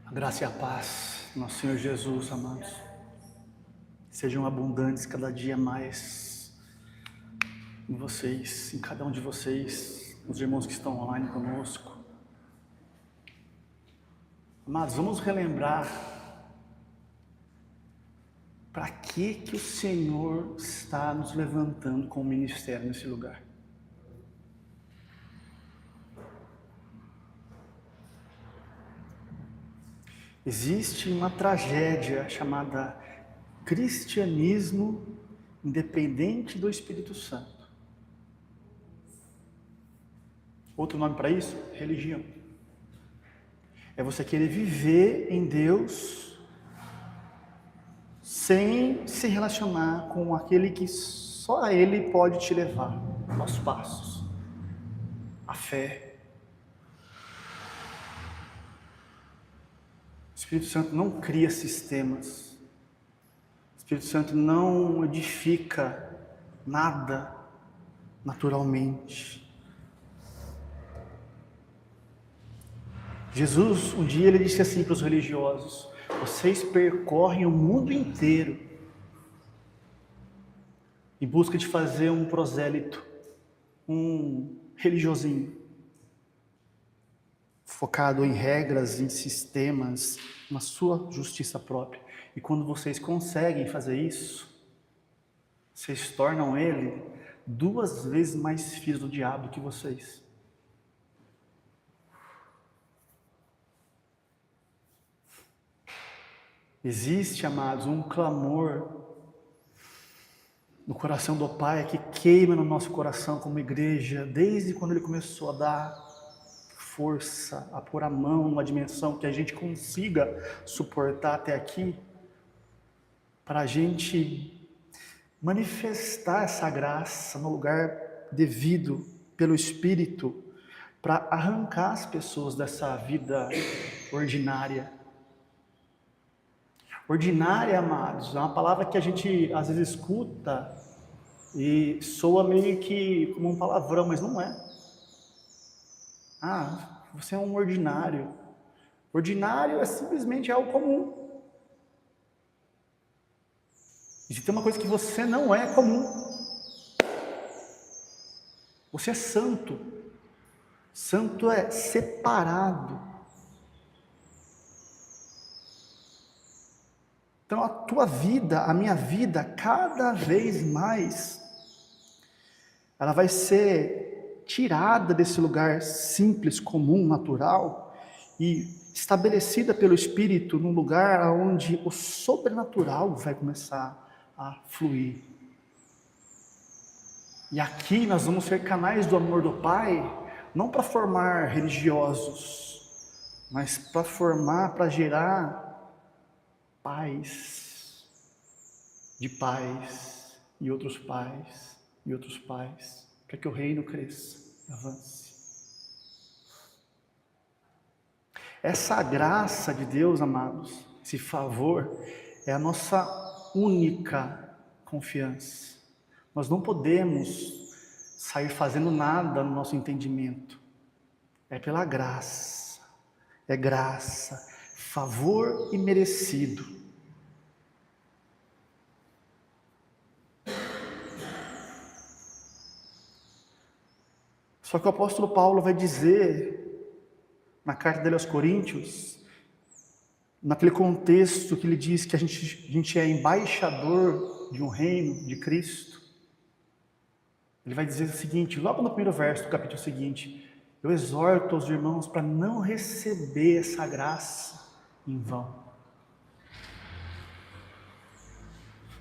A graça e a paz, nosso Senhor Jesus, amados, sejam abundantes cada dia mais em vocês, em cada um de vocês, os irmãos que estão online conosco. Amados, vamos relembrar para que o Senhor está nos levantando com o ministério nesse lugar. Existe uma tragédia chamada cristianismo independente do Espírito Santo. Outro nome para isso? Religião. É você querer viver em Deus sem se relacionar com aquele que só Ele pode te levar aos passos. A fé. O Espírito Santo não cria sistemas. O Espírito Santo não edifica nada naturalmente. Jesus, um dia ele disse assim para os religiosos: vocês percorrem o mundo inteiro em busca de fazer um prosélito, um religiosinho, focado em regras, em sistemas, na sua justiça própria. E quando vocês conseguem fazer isso, vocês tornam ele 2 vezes mais filho do diabo que vocês. Existe, amados, um clamor no coração do Pai que queima no nosso coração como igreja, desde quando Ele começou a dar força, a pôr a mão numa dimensão que a gente consiga suportar até aqui, para a gente manifestar essa graça no lugar devido pelo Espírito, para arrancar as pessoas dessa vida ordinária. Ordinária, amados, é uma palavra que a gente às vezes escuta e soa meio que como um palavrão, mas não é. Ah, você é um ordinário. Ordinário é simplesmente algo comum. E se tem uma coisa que você não é comum, você é santo. Santo é separado. Então a tua vida, a minha vida, cada vez mais, ela vai ser tirada desse lugar simples, comum, natural, e estabelecida pelo Espírito num lugar onde o sobrenatural vai começar a fluir. E aqui nós vamos ser canais do amor do Pai, não para formar religiosos, mas para formar, para gerar pais, de pais, e outros pais, e outros pais, para que o reino cresça, avance. Essa graça de Deus, amados, esse favor, é a nossa única confiança. Nós não podemos sair fazendo nada no nosso entendimento. É pela graça, é graça, favor imerecido. Só que o apóstolo Paulo vai dizer, na carta dele aos Coríntios, naquele contexto que ele diz que a gente é embaixador de um reino de Cristo, ele vai dizer o seguinte, logo no primeiro verso do capítulo seguinte: eu exorto os irmãos para não receber essa graça em vão.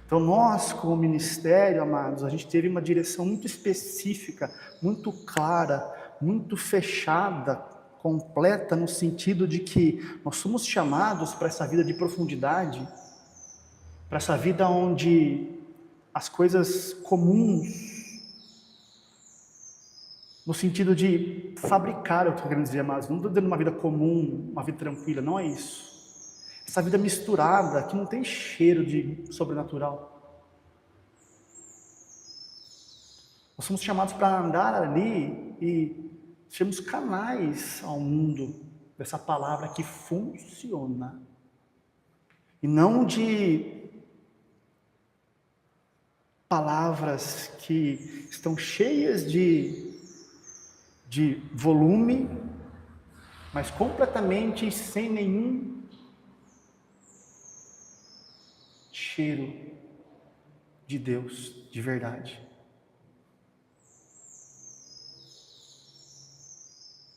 Então nós, como ministério, amados, a gente teve uma direção muito específica, muito clara, muito fechada, completa, no sentido de que nós somos chamados para essa vida de profundidade, para essa vida onde as coisas comuns, no sentido de fabricar, eu estou querendo dizer, amados, não estou dizendo uma vida comum, uma vida tranquila, não é isso. Essa vida misturada, que não tem cheiro de sobrenatural. Nós somos chamados para andar ali e sermos canais ao mundo, dessa palavra que funciona. E não de palavras que estão cheias de volume, mas completamente sem nenhum cheiro de Deus, de verdade.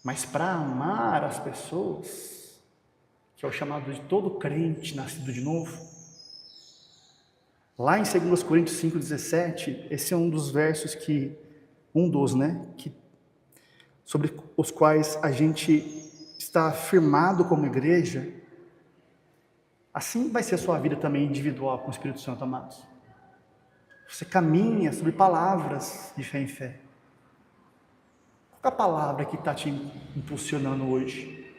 Mas para amar as pessoas, que é o chamado de todo crente nascido de novo, lá em 2 Coríntios 5,17, esse é um dos versos sobre os quais a gente está afirmado como igreja. Assim vai ser a sua vida também individual com o Espírito Santo, amados. Você caminha sobre palavras de fé em fé. Qual é a palavra que está te impulsionando hoje?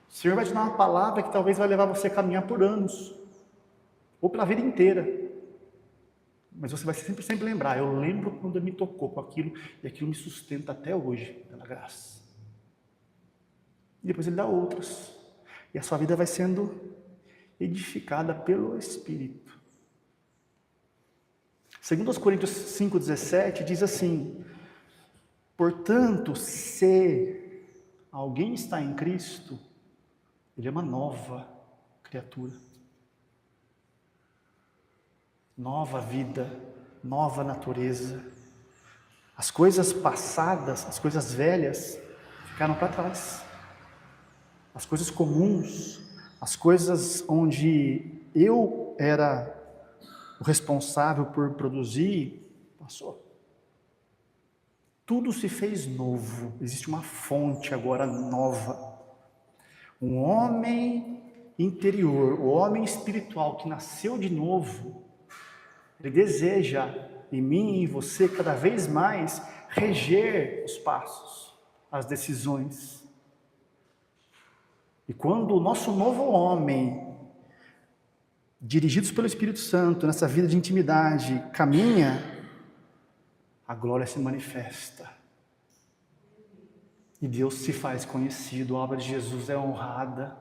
O Senhor vai te dar uma palavra que talvez vai levar você a caminhar por anos, ou pela vida inteira. Mas você vai sempre lembrar, eu lembro quando Ele me tocou com aquilo, e aquilo me sustenta até hoje, pela graça. E depois Ele dá outras. E a sua vida vai sendo edificada pelo Espírito. 2 Coríntios 5,17 diz assim: portanto, se alguém está em Cristo, ele é uma nova criatura. Nova vida, nova natureza. As coisas passadas, as coisas velhas, ficaram para trás. As coisas comuns, as coisas onde eu era o responsável por produzir, passou. Tudo se fez novo. Existe uma fonte agora nova. Um homem interior, o homem espiritual que nasceu de novo, ele deseja em mim e em você cada vez mais reger os passos, as decisões. E quando o nosso novo homem, dirigidos pelo Espírito Santo, nessa vida de intimidade, caminha, a glória se manifesta. E Deus se faz conhecido, a obra de Jesus é honrada,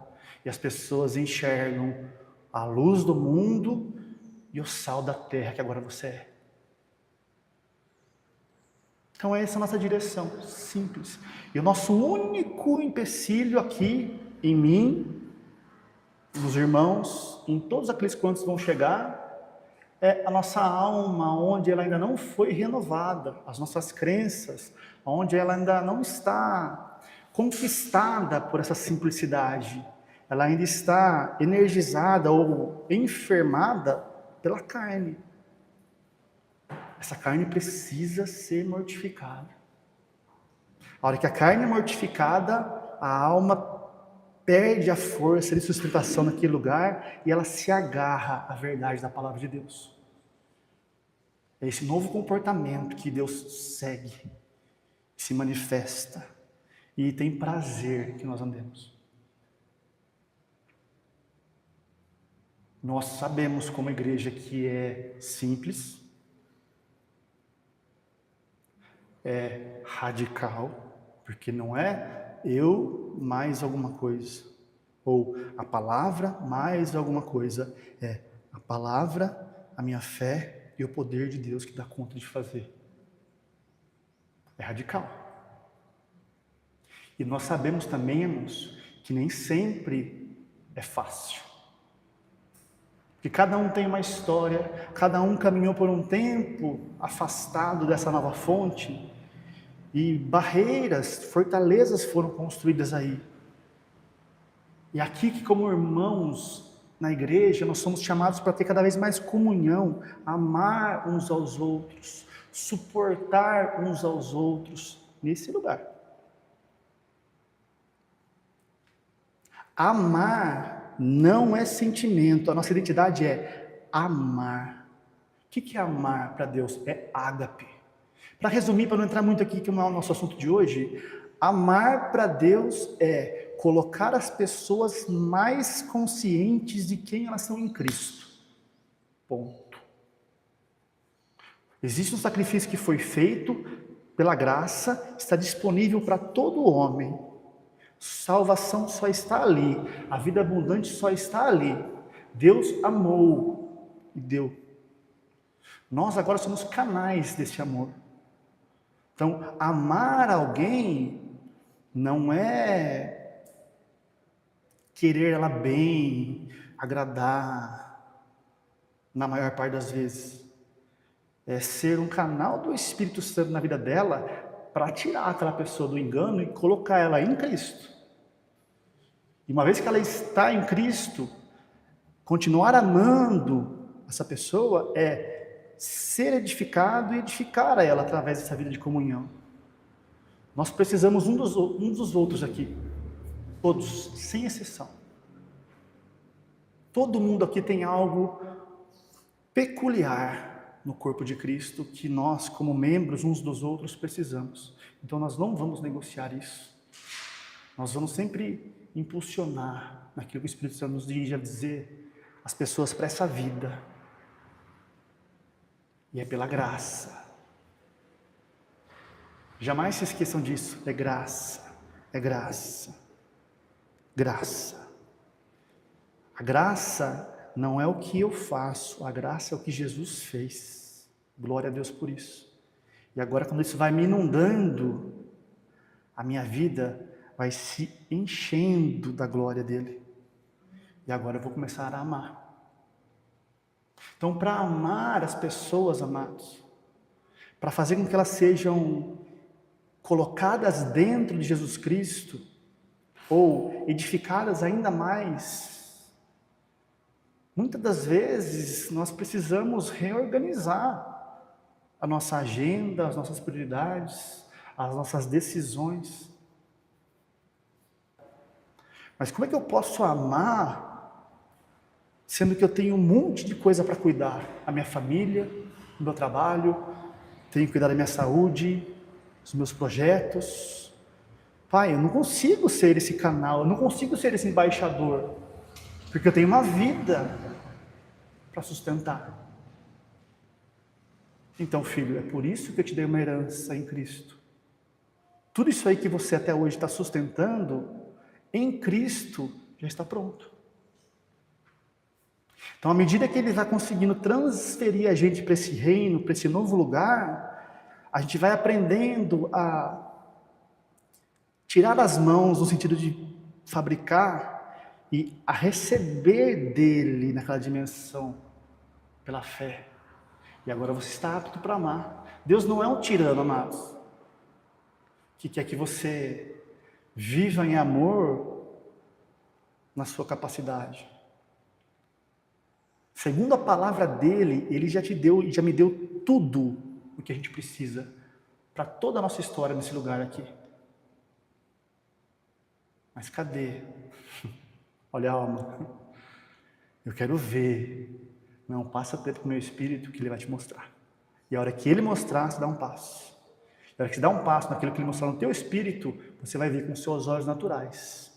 e as pessoas enxergam a luz do mundo e o sal da terra que agora você é. Então essa é a nossa direção, simples. E o nosso único empecilho aqui, em mim, nos irmãos, em todos aqueles quantos vão chegar, é a nossa alma, onde ela ainda não foi renovada, as nossas crenças, onde ela ainda não está conquistada por essa simplicidade, ela ainda está energizada ou enfermada pela carne. Essa carne precisa ser mortificada. A hora que a carne é mortificada, a alma perde a força de sustentação naquele lugar e ela se agarra à verdade da palavra de Deus. É esse novo comportamento que Deus segue, se manifesta e tem prazer que nós andemos. Nós sabemos como igreja que é simples, é radical, porque não é eu mais alguma coisa, ou a palavra mais alguma coisa, é a palavra, a minha fé e o poder de Deus que dá conta de fazer. É radical. E nós sabemos também, irmãos, que nem sempre é fácil. Que cada um tem uma história, cada um caminhou por um tempo afastado dessa nova fonte, e barreiras, fortalezas foram construídas aí. E aqui que como irmãos na igreja, nós somos chamados para ter cada vez mais comunhão, amar uns aos outros, suportar uns aos outros, nesse lugar. Amar não é sentimento, a nossa identidade é amar. O que é amar para Deus? É ágape. Para resumir, para não entrar muito aqui, que não é o nosso assunto de hoje, amar para Deus é colocar as pessoas mais conscientes de quem elas são em Cristo. Ponto. Existe um sacrifício que foi feito pela graça, está disponível para todo homem. Salvação só está ali. A vida abundante só está ali. Deus amou e deu. Nós agora somos canais desse amor. Então, amar alguém não é querer ela bem, agradar, na maior parte das vezes. É ser um canal do Espírito Santo na vida dela para tirar aquela pessoa do engano e colocar ela em Cristo. E uma vez que ela está em Cristo, continuar amando essa pessoa é ser edificado e edificar a ela através dessa vida de comunhão. Nós precisamos uns dos outros aqui, todos, sem exceção. Todo mundo aqui tem algo peculiar no corpo de Cristo que nós, como membros uns dos outros, precisamos. Então nós não vamos negociar isso. Nós vamos sempre impulsionar naquilo que o Espírito Santo nos dirige a dizer as pessoas para essa vida. E é pela graça. Jamais se esqueçam disso. É graça. É graça. Graça. A graça não é o que eu faço. A graça é o que Jesus fez. Glória a Deus por isso. E agora, quando isso vai me inundando, a minha vida vai se enchendo da glória dele. E agora eu vou começar a amar. Então, para amar as pessoas, amados, para fazer com que elas sejam colocadas dentro de Jesus Cristo, ou edificadas ainda mais, muitas das vezes nós precisamos reorganizar a nossa agenda, as nossas prioridades, as nossas decisões. Mas como é que eu posso amar sendo que eu tenho um monte de coisa para cuidar? A minha família, o meu trabalho, tenho que cuidar da minha saúde, dos meus projetos. Pai, eu não consigo ser esse canal, eu não consigo ser esse embaixador, porque eu tenho uma vida para sustentar. Então, filho, é por isso que eu te dei uma herança em Cristo. Tudo isso aí que você até hoje está sustentando, em Cristo já está pronto. Então, à medida que ele vai conseguindo transferir a gente para esse reino, para esse novo lugar, a gente vai aprendendo a tirar as mãos no sentido de fabricar e a receber dele naquela dimensão pela fé. E agora você está apto para amar. Deus não é um tirano, amados, que quer que você viva em amor na sua capacidade. Segundo a palavra dele, ele já te deu e já me deu tudo o que a gente precisa para toda a nossa história nesse lugar aqui. Mas cadê? Olha a alma. Eu quero ver. Não, passa tempo com o meu espírito que ele vai te mostrar. E a hora que ele mostrar, você dá um passo. E a hora que você dá um passo naquilo que ele mostrar no teu espírito, você vai ver com os seus olhos naturais.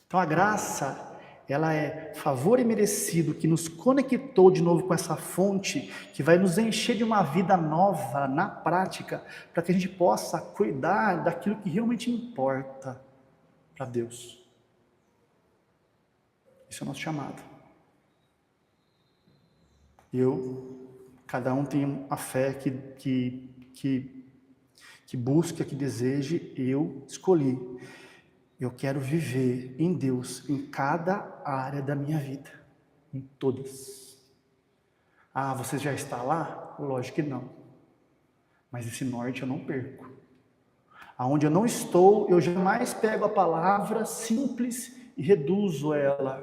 Então a graça, ela é favor imerecido que nos conectou de novo com essa fonte que vai nos encher de uma vida nova na prática, para que a gente possa cuidar daquilo que realmente importa para Deus. Isso é o nosso chamado. Cada um tem a fé que busca, que deseje. Eu escolhi. Eu quero viver em Deus em cada área da minha vida, em todas. Ah, você já está lá? Lógico que não. Mas esse norte eu não perco. Aonde eu não estou, eu jamais pego a palavra simples e reduzo ela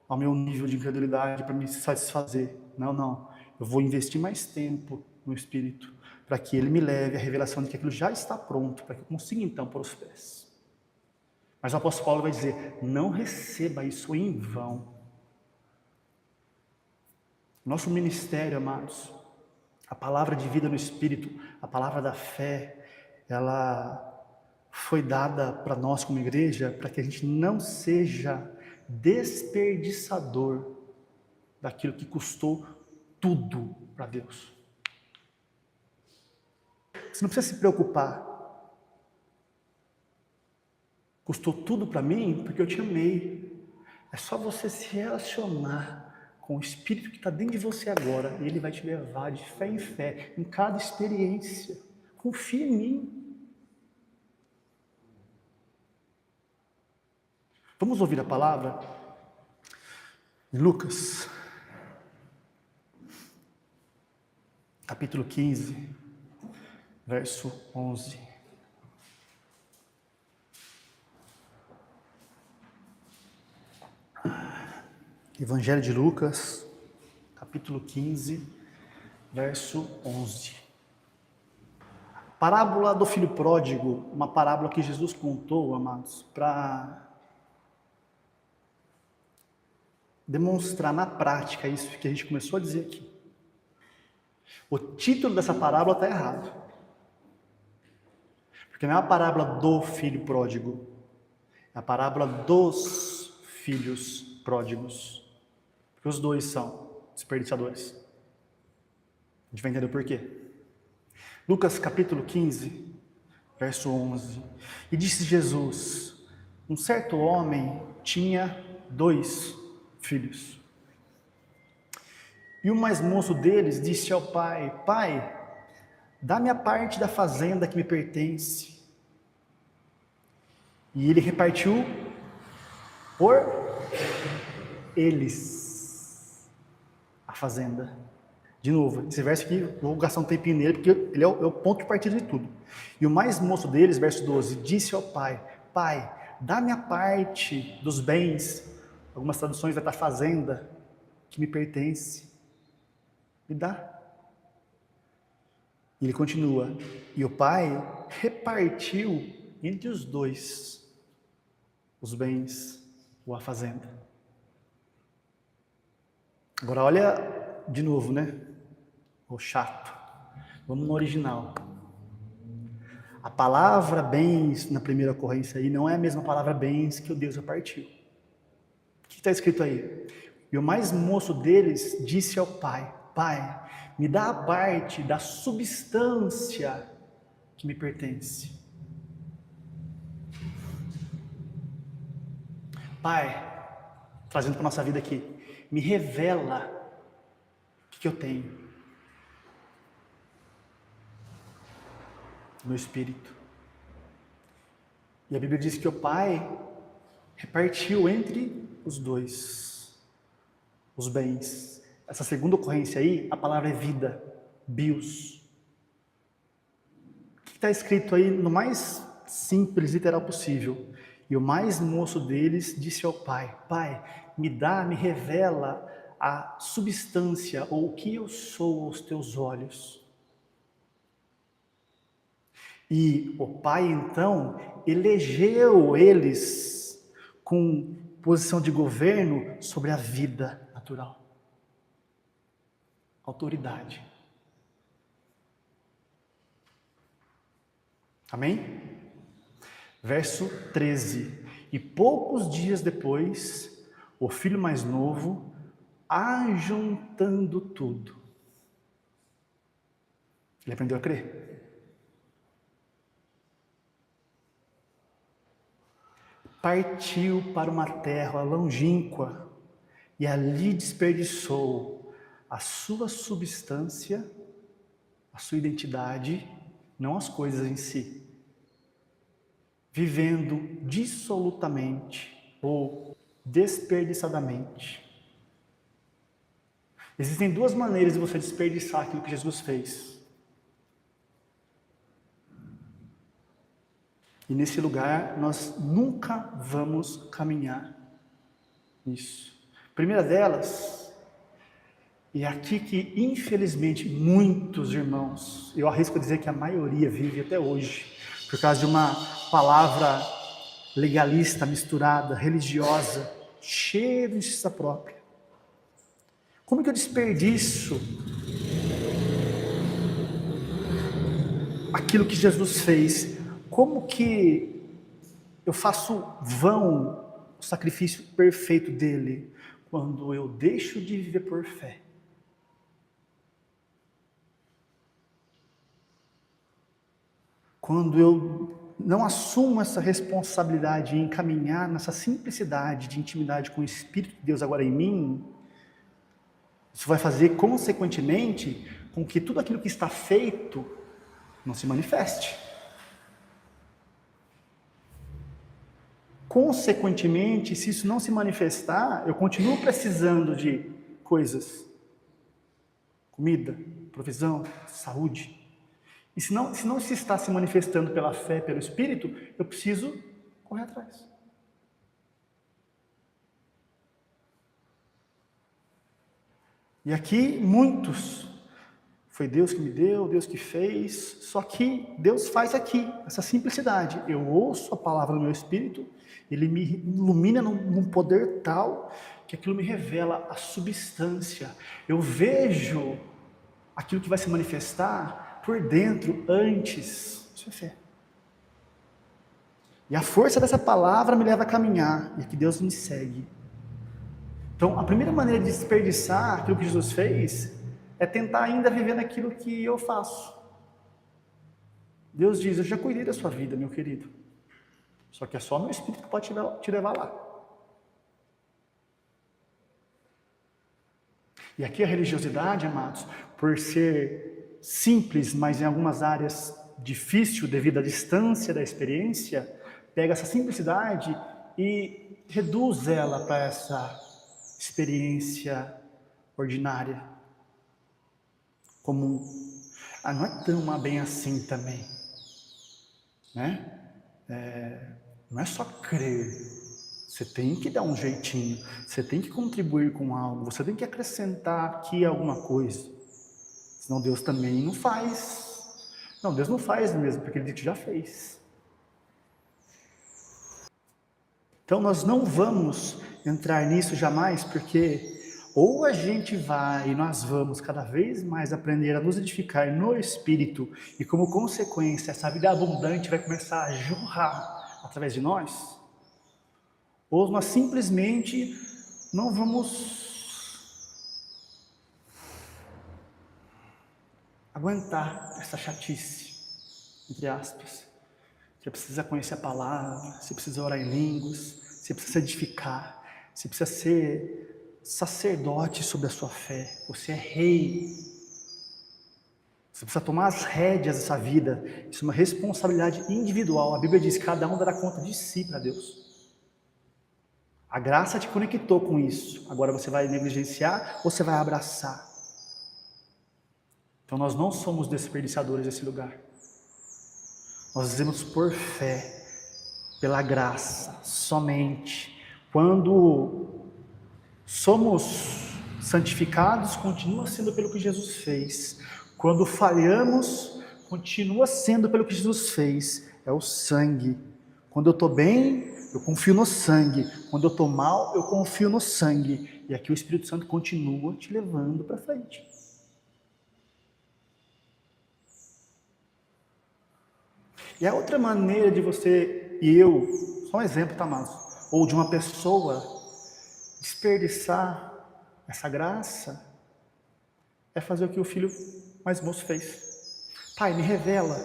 ao meu nível de incredulidade para me satisfazer. Não. Eu vou investir mais tempo no Espírito para que ele me leve à revelação de que aquilo já está pronto, para que eu consiga então pôr os pés. Mas o apóstolo Paulo vai dizer, não receba isso em vão. Nosso ministério, amados, a palavra de vida no Espírito, a palavra da fé, ela foi dada para nós como igreja, para que a gente não seja desperdiçador daquilo que custou tudo para Deus. Você não precisa se preocupar. Custou tudo para mim porque eu te amei. É só você se relacionar com o Espírito que está dentro de você agora. E Ele vai te levar de fé em fé, em cada experiência. Confia em mim. Vamos ouvir a palavra? Lucas, capítulo 15, verso 11. Evangelho de Lucas, capítulo 15, verso 11. Parábola do filho pródigo, uma parábola que Jesus contou, amados, para demonstrar na prática isso que a gente começou a dizer aqui. O título dessa parábola está errado. Porque não é a parábola do filho pródigo, é a parábola dos filhos pródigos. Porque os dois são desperdiçadores. A gente vai entender o porquê. Lucas capítulo 15, verso 11. E disse Jesus: um certo homem tinha 2 filhos. E o mais moço deles disse ao pai: Pai, dá-me a parte da fazenda que me pertence. E ele repartiu por eles a fazenda. De novo, esse verso aqui, vou gastar um tempinho nele, porque ele é o ponto de partida de tudo. E o mais moço deles, verso 12, disse ao pai: Pai, dá-me a parte dos bens, algumas traduções vai estar fazenda, que me pertence. Me dá. E ele continua: e o pai repartiu entre os 2 os bens ou a fazenda. Agora olha de novo, né? O chato. Vamos no original. A palavra bens na primeira ocorrência aí não é a mesma palavra bens que o Deus repartiu. O que está escrito aí? E o mais moço deles disse ao pai: Pai, me dá a parte da substância que me pertence. Pai, trazendo para a nossa vida aqui, me revela o que eu tenho no Espírito. E a Bíblia diz que o pai repartiu entre os 2 os bens. Essa segunda ocorrência aí, a palavra é vida, bios. O que está escrito aí no mais simples, literal possível? E o mais moço deles disse ao pai: Pai, me revela a substância, ou o que eu sou aos teus olhos. E o pai, então, elegeu eles com posição de governo sobre a vida natural. Autoridade. Amém? Verso 13. E poucos dias depois, o filho mais novo, ajuntando tudo. Ele aprendeu a crer. Partiu para uma terra longínqua e ali desperdiçou a sua substância, a sua identidade, não as coisas em si, vivendo dissolutamente ou desperdiçadamente. Existem 2 maneiras de você desperdiçar aquilo que Jesus fez. E nesse lugar nós nunca vamos caminhar nisso. A primeira delas, e é aqui que infelizmente muitos irmãos, eu arrisco a dizer que a maioria vive até hoje, por causa de uma palavra legalista, misturada, religiosa, cheia de justiça própria. Como que eu desperdiço aquilo que Jesus fez? Como que eu faço vão o sacrifício perfeito dele quando eu deixo de viver por fé? quando eu não assumo essa responsabilidade em caminhar nessa simplicidade de intimidade com o Espírito de Deus agora em mim, isso vai fazer, consequentemente, com que tudo aquilo que está feito não se manifeste. Consequentemente, se isso não se manifestar, eu continuo precisando de coisas. Comida, provisão, saúde. E se não se está se manifestando pela fé, pelo Espírito, eu preciso correr atrás. E aqui muitos, foi Deus que me deu, Deus que fez, só que Deus faz aqui, essa simplicidade. Eu ouço a palavra no meu Espírito, Ele me ilumina num poder tal, que aquilo me revela a substância. Eu vejo aquilo que vai se manifestar por dentro, antes. Isso é fé. E a força dessa palavra me leva a caminhar, e aqui Deus me segue. Então, a primeira maneira de desperdiçar aquilo que Jesus fez é tentar ainda viver naquilo que eu faço. Deus diz: eu já cuidei da sua vida, meu querido. Só que é só meu Espírito que pode te levar lá. E aqui a religiosidade, amados, por ser simples, mas em algumas áreas difícil devido à distância da experiência, pega essa simplicidade e reduz ela para essa experiência ordinária, comum. Não é tão bem assim também, né? Não é só crer, você tem que dar um jeitinho, você tem que contribuir com algo, você tem que acrescentar aqui alguma coisa, senão Deus também não faz. Não, Deus não faz mesmo, porque Ele já fez. Então nós não vamos entrar nisso jamais, porque ou a gente vai e nós vamos cada vez mais aprender a nos edificar no Espírito, e como consequência essa vida abundante vai começar a jorrar através de nós, ou nós simplesmente não vamos aguentar essa chatice, entre aspas. Você precisa conhecer a palavra, você precisa orar em línguas, você precisa edificar, você precisa ser sacerdote sobre a sua fé, você é rei. Você precisa tomar as rédeas dessa vida, isso é uma responsabilidade individual. A Bíblia diz que cada um dará conta de si para Deus. A graça te conectou com isso, agora você vai negligenciar ou você vai abraçar? Então nós não somos desperdiçadores desse lugar. Nós dizemos por fé, pela graça, somente. Quando somos santificados, continua sendo pelo que Jesus fez. Quando falhamos, continua sendo pelo que Jesus fez. É o sangue. Quando eu estou bem, eu confio no sangue. Quando eu estou mal, eu confio no sangue. E aqui o Espírito Santo continua te levando para frente. E a outra maneira de você e eu, só um exemplo, tá, amados? Ou de uma pessoa desperdiçar essa graça, é fazer o que o filho mais moço fez. Pai, me revela.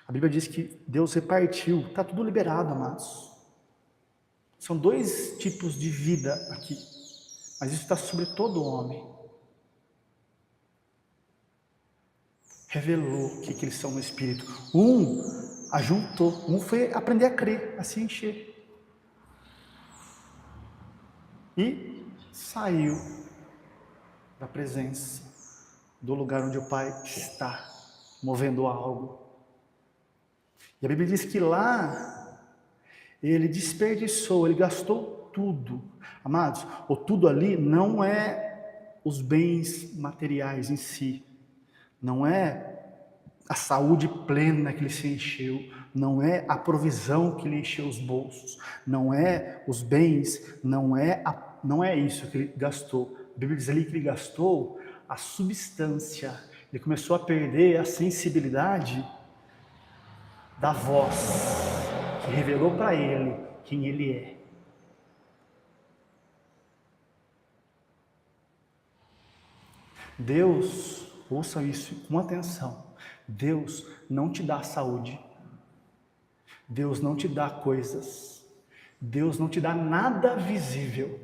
A Bíblia diz que Deus repartiu, está tudo liberado, amados. São dois tipos de vida aqui, mas isso está sobre todo homem. Revelou o que eles são no Espírito. Um ajuntou, um foi aprender a crer, a se encher. E saiu da presença, do lugar onde o Pai está, movendo algo. E a Bíblia diz que lá, ele desperdiçou, ele gastou tudo. Amados, o tudo ali não é os bens materiais em si, não é a saúde plena que ele se encheu, não é a provisão que lhe encheu os bolsos, não é os bens, não é isso que ele gastou. A Bíblia diz ali que ele gastou a substância. Ele começou a perder a sensibilidade da voz que revelou para ele quem ele é. Deus, ouça isso com atenção, Deus não te dá saúde. Deus não te dá coisas. Deus não te dá nada visível.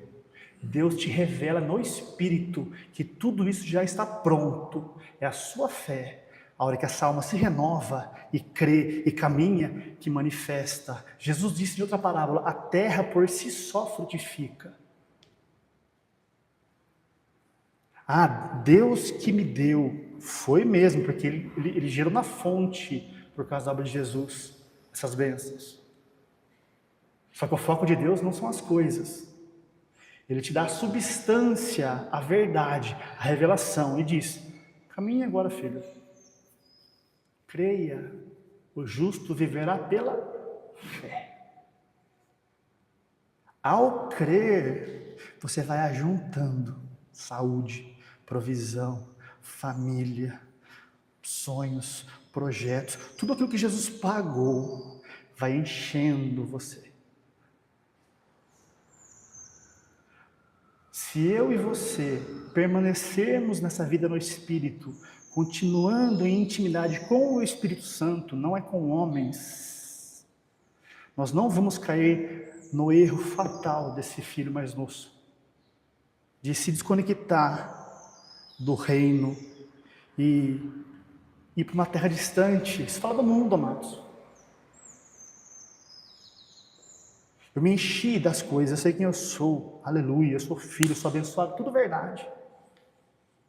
Deus te revela no Espírito que tudo isso já está pronto. É a sua fé, a hora que essa alma se renova e crê e caminha, que manifesta. Jesus disse em outra parábola: a terra por si só frutifica. Ah, Deus que me deu, foi mesmo, porque ele gerou na fonte, por causa da obra de Jesus, essas bênçãos. Só que o foco de Deus não são as coisas. Ele te dá a substância, a verdade, a revelação, e diz: caminhe agora, filho. Creia, o justo viverá pela fé. Ao crer, você vai ajuntando saúde, provisão, família, sonhos, projetos, tudo aquilo que Jesus pagou, vai enchendo você. Se eu e você permanecermos nessa vida no Espírito, continuando em intimidade com o Espírito Santo, não é com homens, nós não vamos cair no erro fatal desse filho mais moço, de se desconectar do reino e ir para uma terra distante. Isso fala do mundo, amados. Eu me enchi das coisas, eu sei quem eu sou, aleluia, eu sou filho, eu sou abençoado, tudo verdade.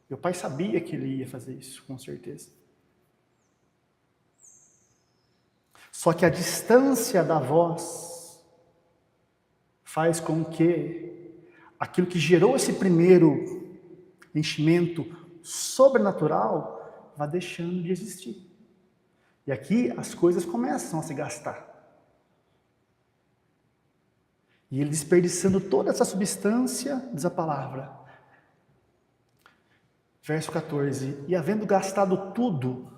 Meu pai sabia que ele ia fazer isso, com certeza. Só que a distância da voz faz com que aquilo que gerou esse primeiro enchimento sobrenatural vá deixando de existir. E aqui as coisas começam a se gastar. E ele desperdiçando toda essa substância, diz a palavra. Verso 14. E havendo gastado tudo,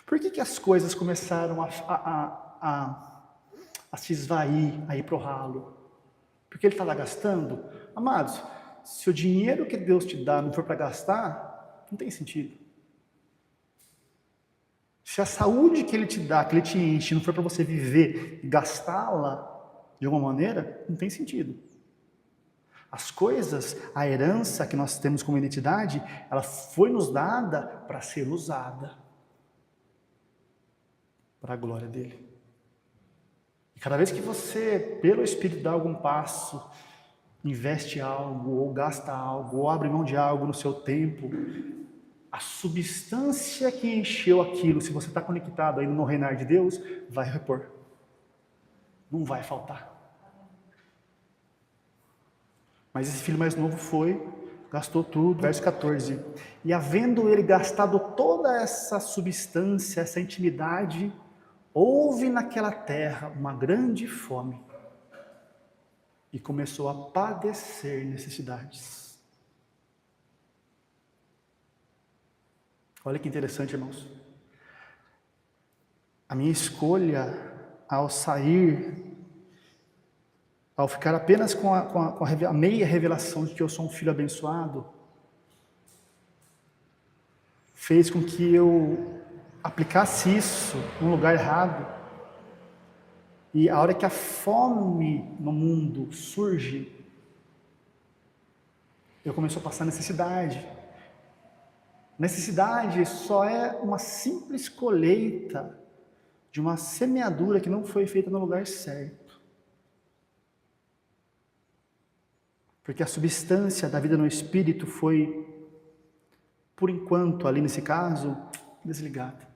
por que as coisas começaram a se esvair, a ir para o ralo? Porque ele está lá gastando? Amados, se o dinheiro que Deus te dá não for para gastar, não tem sentido. Se a saúde que ele te dá, que ele te enche, não for para você viver e gastá-la de alguma maneira, não tem sentido. As coisas, a herança que nós temos como identidade, ela foi nos dada para ser usada para a glória dele. E cada vez que você, pelo Espírito, dá algum passo, investe algo, ou gasta algo, ou abre mão de algo no seu tempo, a substância que encheu aquilo, se você está conectado ainda no reinar de Deus, vai repor. Não vai faltar. Mas esse filho mais novo foi, gastou tudo. Verso 14. E havendo ele gastado toda essa substância, essa intimidade, houve naquela terra uma grande fome. E começou a padecer necessidades. Olha que interessante, irmãos. A minha escolha ao sair, ao ficar apenas com a meia revelação de que eu sou um filho abençoado, fez com que eu aplicasse isso num lugar errado. E a hora que a fome no mundo surge, eu começo a passar necessidade. Necessidade só é uma simples colheita de uma semeadura que não foi feita no lugar certo. Porque a substância da vida no Espírito foi, por enquanto, ali nesse caso, desligada.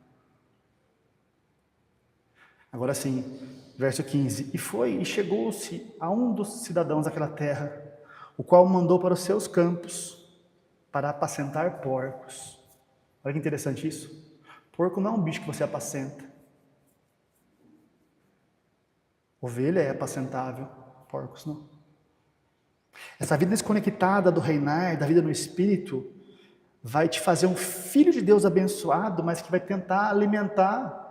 Agora sim, verso 15. E foi e chegou-se a um dos cidadãos daquela terra, o qual mandou para os seus campos para apacentar porcos. Olha que interessante isso. Porco não é um bicho que você apacenta. Ovelha é apacentável, porcos não. Essa vida desconectada do reinar, da vida no Espírito, vai te fazer um filho de Deus abençoado, mas que vai tentar alimentar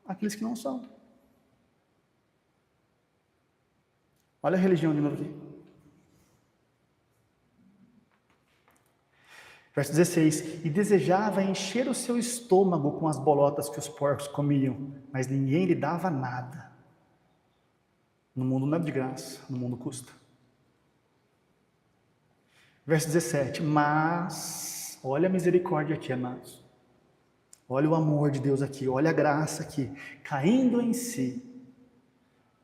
aqueles que não são. Olha a religião de novo aqui. Verso 16, e desejava encher o seu estômago com as bolotas que os porcos comiam, mas ninguém lhe dava nada. No mundo não é de graça, no mundo custa. Verso 17, mas, olha a misericórdia aqui, amados. Olha o amor de Deus aqui, olha a graça aqui. Caindo em si,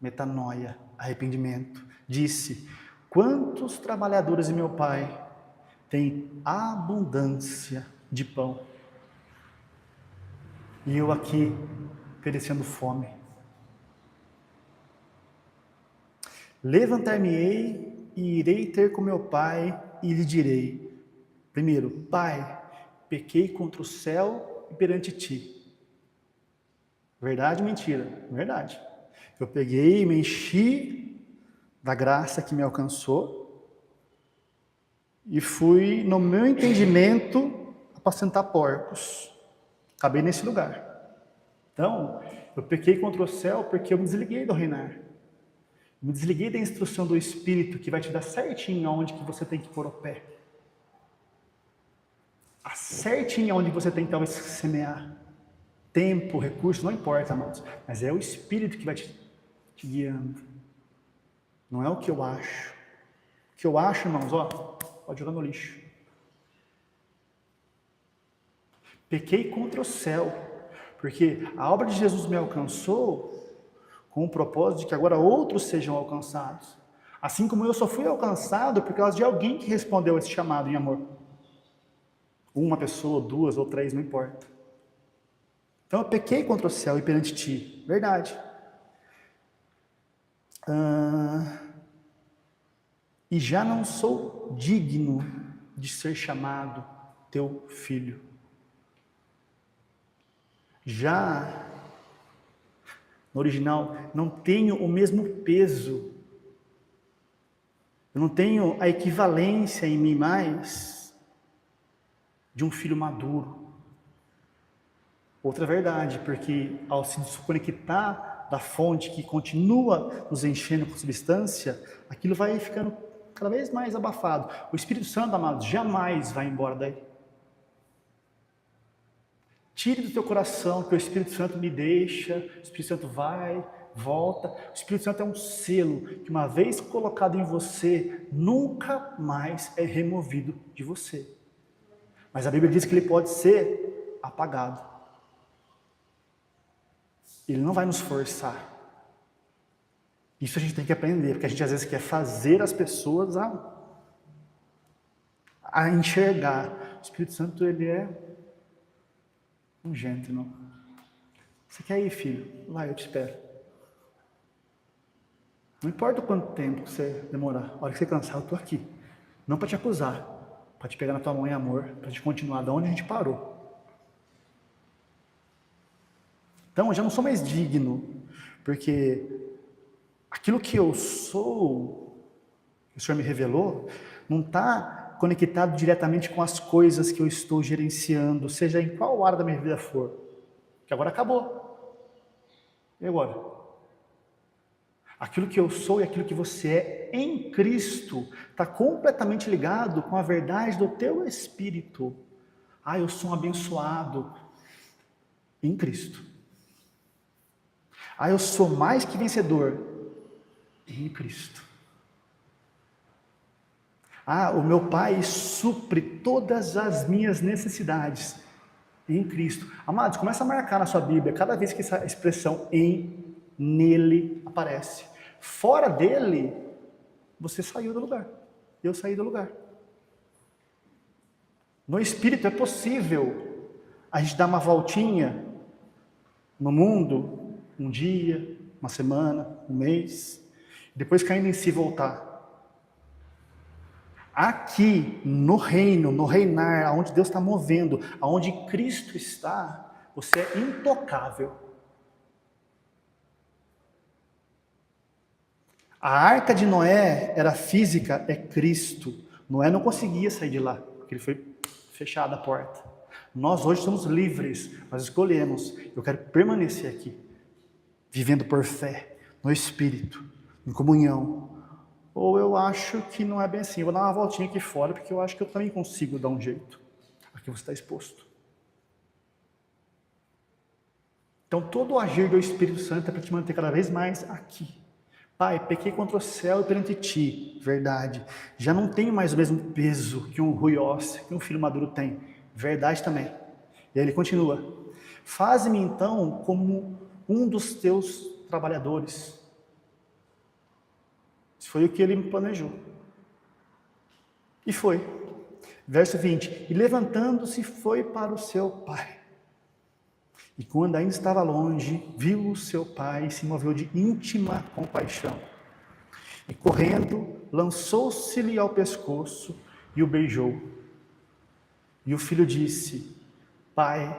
metanoia, arrependimento, disse, quantos trabalhadores de meu pai têm abundância de pão, e eu aqui perecendo fome. Levantar-me-ei e irei ter com meu pai e lhe direi, primeiro, Pai, pequei contra o céu e perante ti. Verdade ou mentira? Verdade. Eu peguei e me enchi da graça que me alcançou e fui, no meu entendimento, apacentar porcos. Acabei nesse lugar. Então, eu pequei contra o céu porque eu me desliguei do reinar. Me desliguei da instrução do Espírito que vai te dar certinho aonde que você tem que pôr o pé. Certinho aonde você tem que talvez semear. Tempo, recurso, não importa, amados. Mas é o Espírito que vai te guiando. Não é o que eu acho. O que eu acho, irmãos, pode jogar no lixo. Pequei contra o céu, porque a obra de Jesus me alcançou com o propósito de que agora outros sejam alcançados. Assim como eu só fui alcançado por causa de alguém que respondeu esse chamado em amor. Uma pessoa, duas ou três, não importa. Então eu pequei contra o céu e perante ti. Verdade. E já não sou digno de ser chamado teu filho. Já, no original, não tenho o mesmo peso. Eu não tenho a equivalência em mim mais de um filho maduro. Outra verdade, porque ao se desconectar da fonte que continua nos enchendo com substância, aquilo vai ficando cada vez mais abafado. O Espírito Santo, amados, jamais vai embora daí. Tire do teu coração que o Espírito Santo me deixa, o Espírito Santo vai, volta. O Espírito Santo é um selo que uma vez colocado em você, nunca mais é removido de você. Mas a Bíblia diz que ele pode ser apagado. Ele não vai nos forçar. Isso a gente tem que aprender, porque a gente às vezes quer fazer as pessoas a enxergar. O Espírito Santo, ele é um gentleman. Você quer ir, filho? Vai, eu te espero. Não importa o quanto tempo você demorar, a hora que você cansar, eu estou aqui. Não para te acusar, para te pegar na tua mão em amor, para te continuar de onde a gente parou. Então, eu já não sou mais digno, porque aquilo que eu sou, que o Senhor me revelou, não está conectado diretamente com as coisas que eu estou gerenciando, seja em qual área da minha vida for, que agora acabou. E agora? Aquilo que eu sou e aquilo que você é em Cristo está completamente ligado com a verdade do teu espírito. Eu sou um abençoado em Cristo. Eu sou mais que vencedor em Cristo. O meu Pai supre todas as minhas necessidades em Cristo. Amados, começa a marcar na sua Bíblia, cada vez que essa expressão em, nele aparece. Fora dele, você saiu do lugar. Eu saí do lugar. No Espírito é possível a gente dar uma voltinha no mundo, um dia, uma semana, um mês, depois caindo em si voltar. Aqui, no reino, no reinar, aonde Deus está movendo, aonde Cristo está, você é intocável. A arca de Noé era física, é Cristo. Noé não conseguia sair de lá, porque ele foi fechada a porta. Nós hoje somos livres, nós escolhemos, eu quero permanecer aqui, vivendo por fé, no Espírito, em comunhão. Ou eu acho que não é bem assim, eu vou dar uma voltinha aqui fora, porque eu acho que eu também consigo dar um jeito. Aqui você está exposto. Então, todo o agir do Espírito Santo é para te manter cada vez mais aqui. Pai, pequei contra o céu e perante ti. Verdade. Já não tenho mais o mesmo peso que um ruiós, que um filho maduro tem. Verdade também. E aí ele continua. Faze-me então como um dos teus trabalhadores. Isso foi o que ele me planejou. E foi. Verso 20. E levantando-se foi para o seu pai. E quando ainda estava longe, viu o seu pai e se moveu de íntima compaixão. E correndo, lançou-se-lhe ao pescoço e o beijou. E o filho disse: Pai,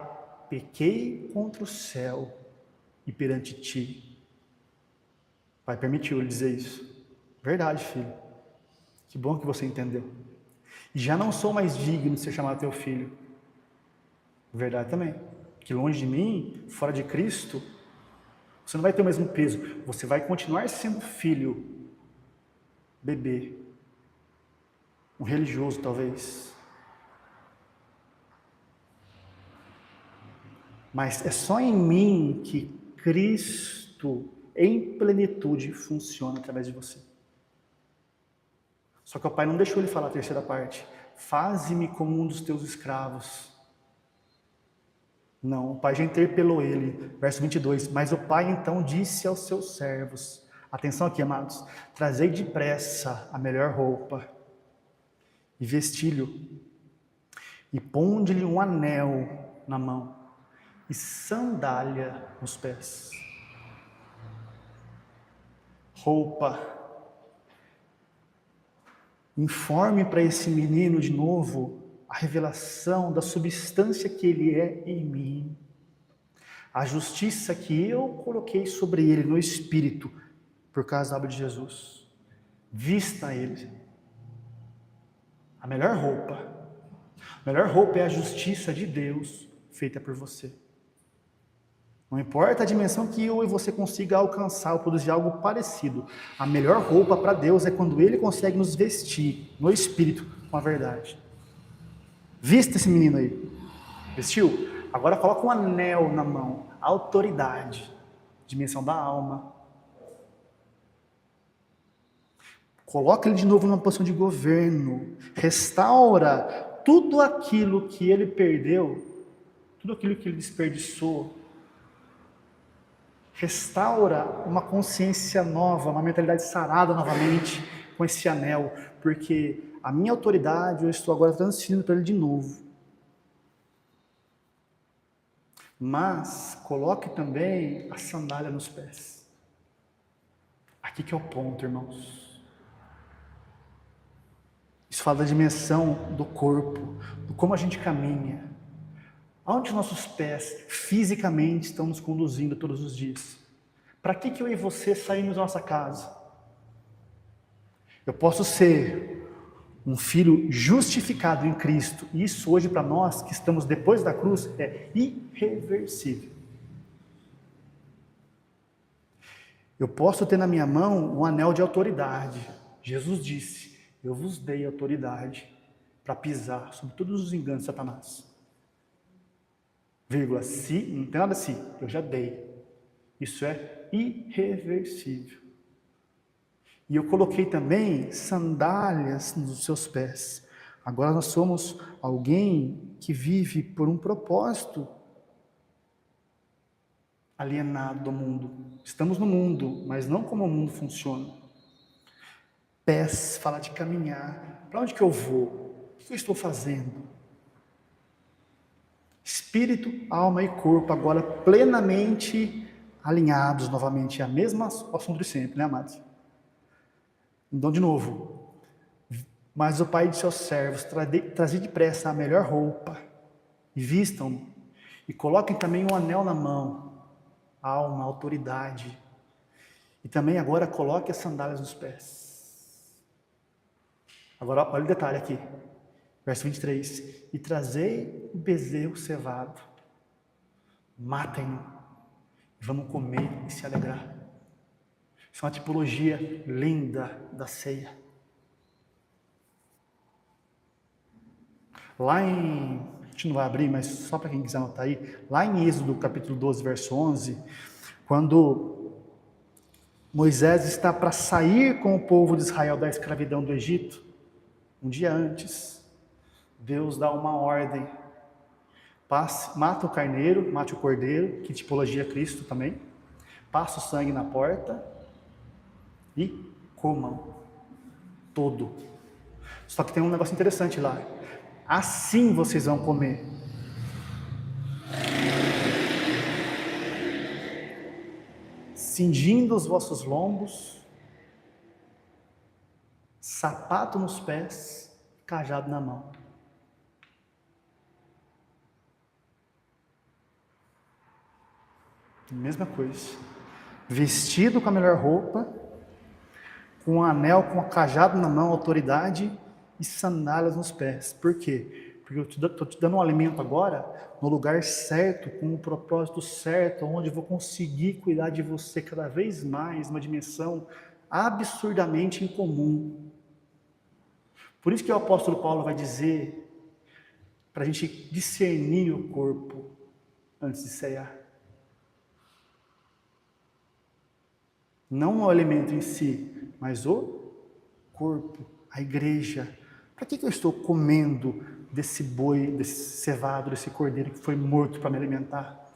pequei contra o céu e perante ti. O pai permitiu ele dizer isso. Verdade, filho. Que bom que você entendeu. E já não sou mais digno de ser chamado teu filho. Verdade também. Que longe de mim, fora de Cristo, você não vai ter o mesmo peso. Você vai continuar sendo filho, bebê, um religioso talvez. Mas é só em mim que Cristo, em plenitude, funciona através de você. Só que o pai não deixou ele falar a terceira parte. Faze-me como um dos teus escravos. Não, o pai já interpelou ele. Verso 22. Mas o pai então disse aos seus servos. Atenção aqui, amados. Trazei depressa a melhor roupa e vestilho. E ponde-lhe um anel na mão e sandália nos pés. Roupa. Informe para esse menino de novo a revelação da substância que ele é em mim. A justiça que eu coloquei sobre ele no Espírito, por causa da obra de Jesus. Vista ele. A melhor roupa. A melhor roupa é a justiça de Deus feita por você. Não importa a dimensão que eu e você consiga alcançar ou produzir algo parecido. A melhor roupa para Deus é quando Ele consegue nos vestir no Espírito com a verdade. Vista esse menino aí. Vestiu? Agora coloca um anel na mão. Autoridade. Dimensão da alma. Coloca ele de novo numa posição de governo. Restaura tudo aquilo que ele perdeu. Tudo aquilo que ele desperdiçou. Restaura uma consciência nova, uma mentalidade sarada novamente com esse anel, porque a minha autoridade eu estou agora transferindo para ele de novo. Mas coloque também a sandália nos pés. Aqui que é o ponto, irmãos. Isso fala da dimensão do corpo, do como a gente caminha. Aonde nossos pés fisicamente estão nos conduzindo todos os dias? Para que eu e você saímos da nossa casa? Eu posso ser um filho justificado em Cristo. E isso hoje para nós que estamos depois da cruz é irreversível. Eu posso ter na minha mão um anel de autoridade. Jesus disse: eu vos dei autoridade para pisar sobre todos os enganos de Satanás. Vírgula, se, não tem nada se, eu já dei. Isso é irreversível. E eu coloquei também sandálias nos seus pés. Agora nós somos alguém que vive por um propósito alienado do mundo. Estamos no mundo, mas não como o mundo funciona. Pés fala de caminhar. Para onde que eu vou? O que eu estou fazendo? Espírito, alma e corpo agora plenamente alinhados novamente. É a mesma assunto de sempre, né, amados? Então, de novo. Mas o pai disse aos servos: trazei depressa a melhor roupa e vistam-no. E coloquem também um anel na mão, alma, autoridade. E também agora coloque as sandálias nos pés. Agora olha o detalhe aqui. Verso 23, e trazei o bezerro cevado, matem-no, vamos comer e se alegrar. Isso é uma tipologia linda da ceia. Lá em gente não vai abrir, mas só para quem quiser anotar aí, lá em Êxodo capítulo 12, verso 11, quando Moisés está para sair com o povo de Israel da escravidão do Egito, um dia antes, Deus dá uma ordem: mata o carneiro, mate o cordeiro, que tipologia Cristo também, passa o sangue na porta e comam todo. Só que tem um negócio interessante lá: assim vocês vão comer. Cingindo os vossos lombos, sapato nos pés, cajado na mão. Mesma coisa. Vestido com a melhor roupa, com um anel, com um cajado na mão, autoridade, e sandálias nos pés. Por quê? Porque eu estou te dando um alimento agora, no lugar certo, com o propósito certo, onde eu vou conseguir cuidar de você cada vez mais, uma dimensão absurdamente incomum. Por isso que o apóstolo Paulo vai dizer, para a gente discernir o corpo antes de ceiar. Não o alimento em si, mas o corpo, a igreja. Para que eu estou comendo desse boi, desse cevado, desse cordeiro que foi morto para me alimentar?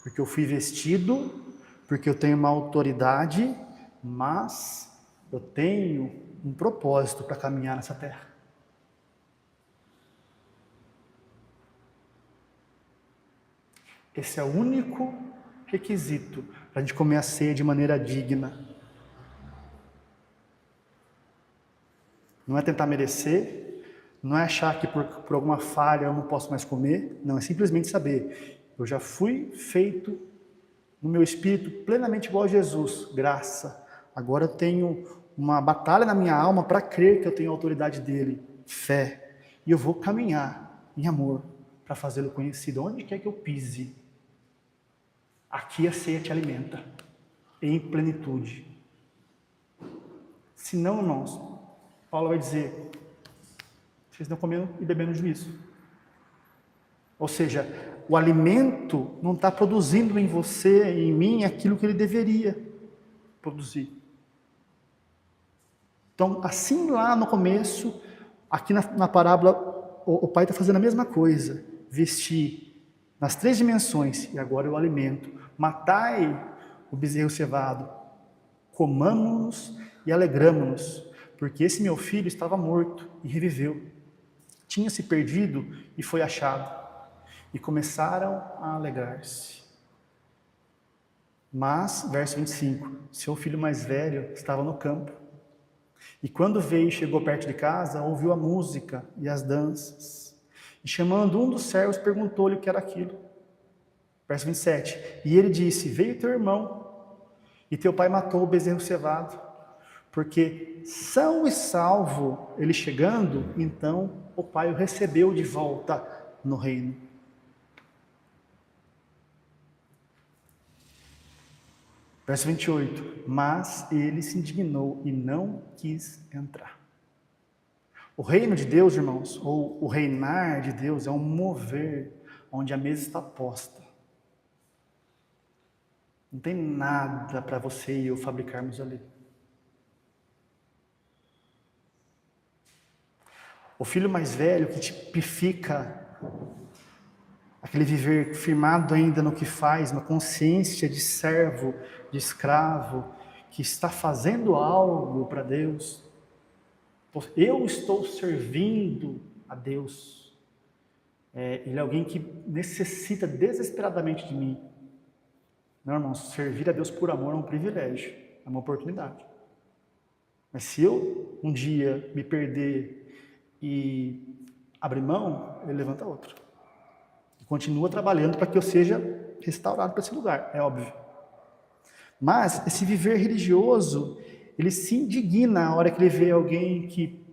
Porque eu fui vestido, porque eu tenho uma autoridade, mas eu tenho um propósito para caminhar nessa terra. Esse é o único requisito para a gente comer a ceia de maneira digna. Não é tentar merecer, não é achar que por alguma falha eu não posso mais comer, não, é simplesmente saber, eu já fui feito no meu espírito plenamente igual a Jesus, graça. Agora eu tenho uma batalha na minha alma para crer que eu tenho a autoridade dele, fé, e eu vou caminhar em amor para fazê-lo conhecido, onde quer que eu pise. Aqui a ceia te alimenta, em plenitude. Se não, irmãos, Paulo vai dizer, vocês estão comendo e bebendo juízo. Ou seja, o alimento não está produzindo em você e em mim aquilo que ele deveria produzir. Então, assim lá no começo, aqui na parábola, o pai está fazendo a mesma coisa. Vestir nas 3 dimensões, e agora o alimento. Matai o bezerro cevado, comamos-nos e alegramos-nos, porque esse meu filho estava morto e reviveu. Tinha se perdido e foi achado. E começaram a alegrar-se. Mas, verso 25, seu filho mais velho estava no campo. E quando veio e chegou perto de casa, ouviu a música e as danças. E chamando um dos servos, perguntou-lhe o que era aquilo. Verso 27, e ele disse, veio teu irmão, e teu pai matou o bezerro cevado, porque são e salvo ele chegando, então o pai o recebeu de volta no reino. Verso 28, mas ele se indignou e não quis entrar. O reino de Deus, irmãos, ou o reinar de Deus é um mover onde a mesa está posta. Não tem nada para você e eu fabricarmos ali. O filho mais velho que tipifica aquele viver firmado ainda no que faz, uma consciência de servo, de escravo, que está fazendo algo para Deus. Eu estou servindo a Deus. Ele é alguém que necessita desesperadamente de mim. Não, irmãos, servir a Deus por amor é um privilégio, é uma oportunidade. Mas se eu um dia me perder e abrir mão, ele levanta outro. E continua trabalhando para que eu seja restaurado para esse lugar, é óbvio. Mas esse viver religioso, ele se indigna na hora que ele vê alguém que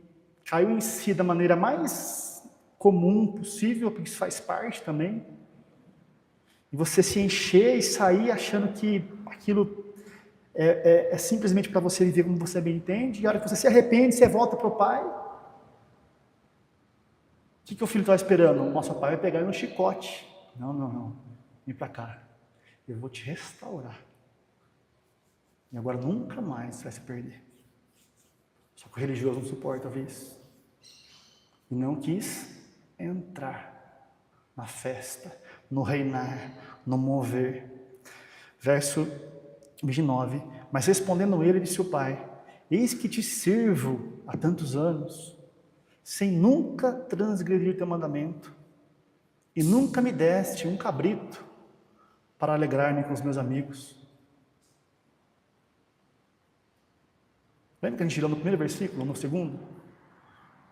caiu em si da maneira mais comum possível, porque isso faz parte também. E você se encher e sair achando que aquilo é simplesmente para você viver como você bem entende, e a hora que você se arrepende, você volta para o Pai. O que o filho estava esperando? Nosso pai vai pegar ele no chicote. Não, não, não. Vem para cá. Eu vou te restaurar. E agora nunca mais você vai se perder. Só que o religioso não suporta ver isso. E não quis entrar na festa, no reinar, no mover. Verso 29. Mas respondendo ele, disse o pai: eis que te sirvo há tantos anos, sem nunca transgredir teu mandamento, e nunca me deste um cabrito para alegrar-me com os meus amigos. Lembra que a gente tirou no primeiro versículo, no segundo?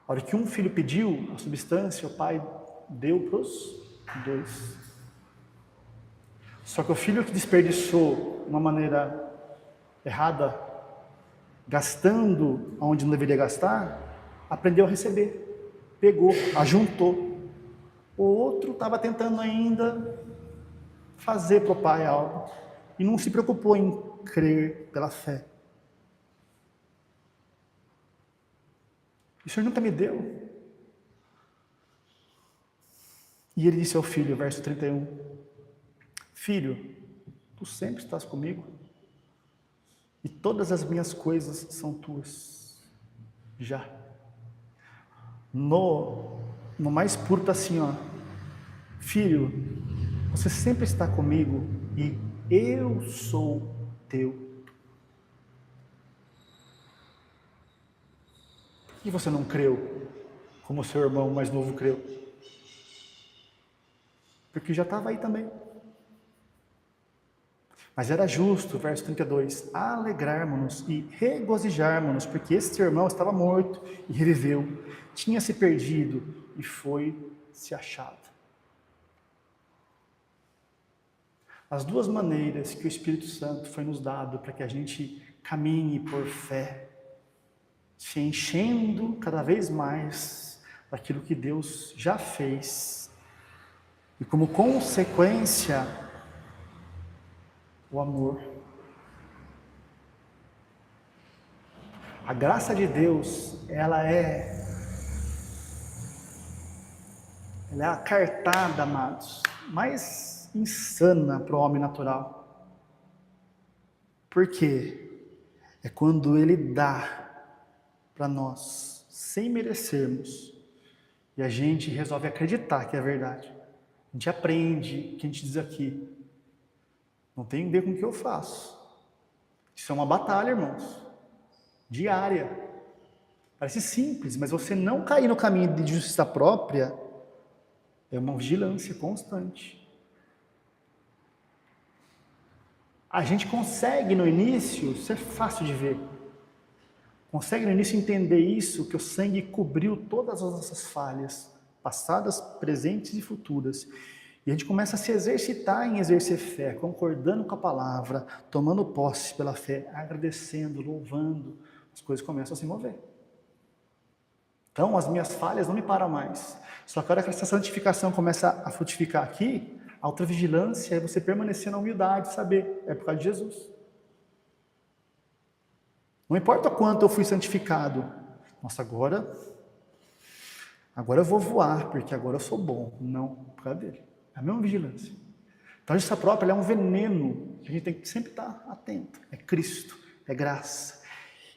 A hora que um filho pediu a substância, o pai deu para os dois. Só que o filho que desperdiçou de uma maneira errada, gastando onde não deveria gastar, aprendeu a receber, pegou, ajuntou. O outro estava tentando ainda fazer para o pai algo e não se preocupou em crer pela fé. O Senhor nunca me deu. E ele disse ao filho, verso 31, filho, tu sempre estás comigo e todas as minhas coisas são tuas. Já. No mais puro está assim, ó, filho, você sempre está comigo e eu sou teu. Por que você não creu como seu irmão mais novo creu? Porque já estava aí também. Mas era justo, verso 32, alegrarmos-nos e regozijarmos-nos, porque esse irmão estava morto e reviveu, tinha se perdido e foi se achado. As duas maneiras que o Espírito Santo foi nos dado para que a gente caminhe por fé, se enchendo cada vez mais daquilo que Deus já fez, e como consequência, o amor. A graça de Deus, ela é a cartada, amados, mais insana para o homem natural. Por quê? É quando Ele dá para nós, sem merecermos, e a gente resolve acreditar que é verdade. A gente aprende, que a gente diz aqui, não tem a ver com o que eu faço. Isso é uma batalha, irmãos, diária. Parece simples, mas você não cair no caminho de justiça própria é uma vigilância constante. A gente consegue no início, isso é fácil de ver, consegue no início entender isso, que o sangue cobriu todas as nossas falhas, passadas, presentes e futuras. E a gente começa a se exercitar em exercer fé, concordando com a palavra, tomando posse pela fé, agradecendo, louvando, as coisas começam a se mover. Então, as minhas falhas não me param mais. Só que a hora que essa santificação começa a frutificar aqui, a outra vigilância é você permanecer na humildade, saber, é por causa de Jesus. Não importa quanto eu fui santificado. Nossa, agora eu vou voar, porque agora eu sou bom. Não, por causa dele. É a mesma vigilância. Então a justiça própria é um veneno que a gente tem que sempre estar atento. É Cristo, é graça.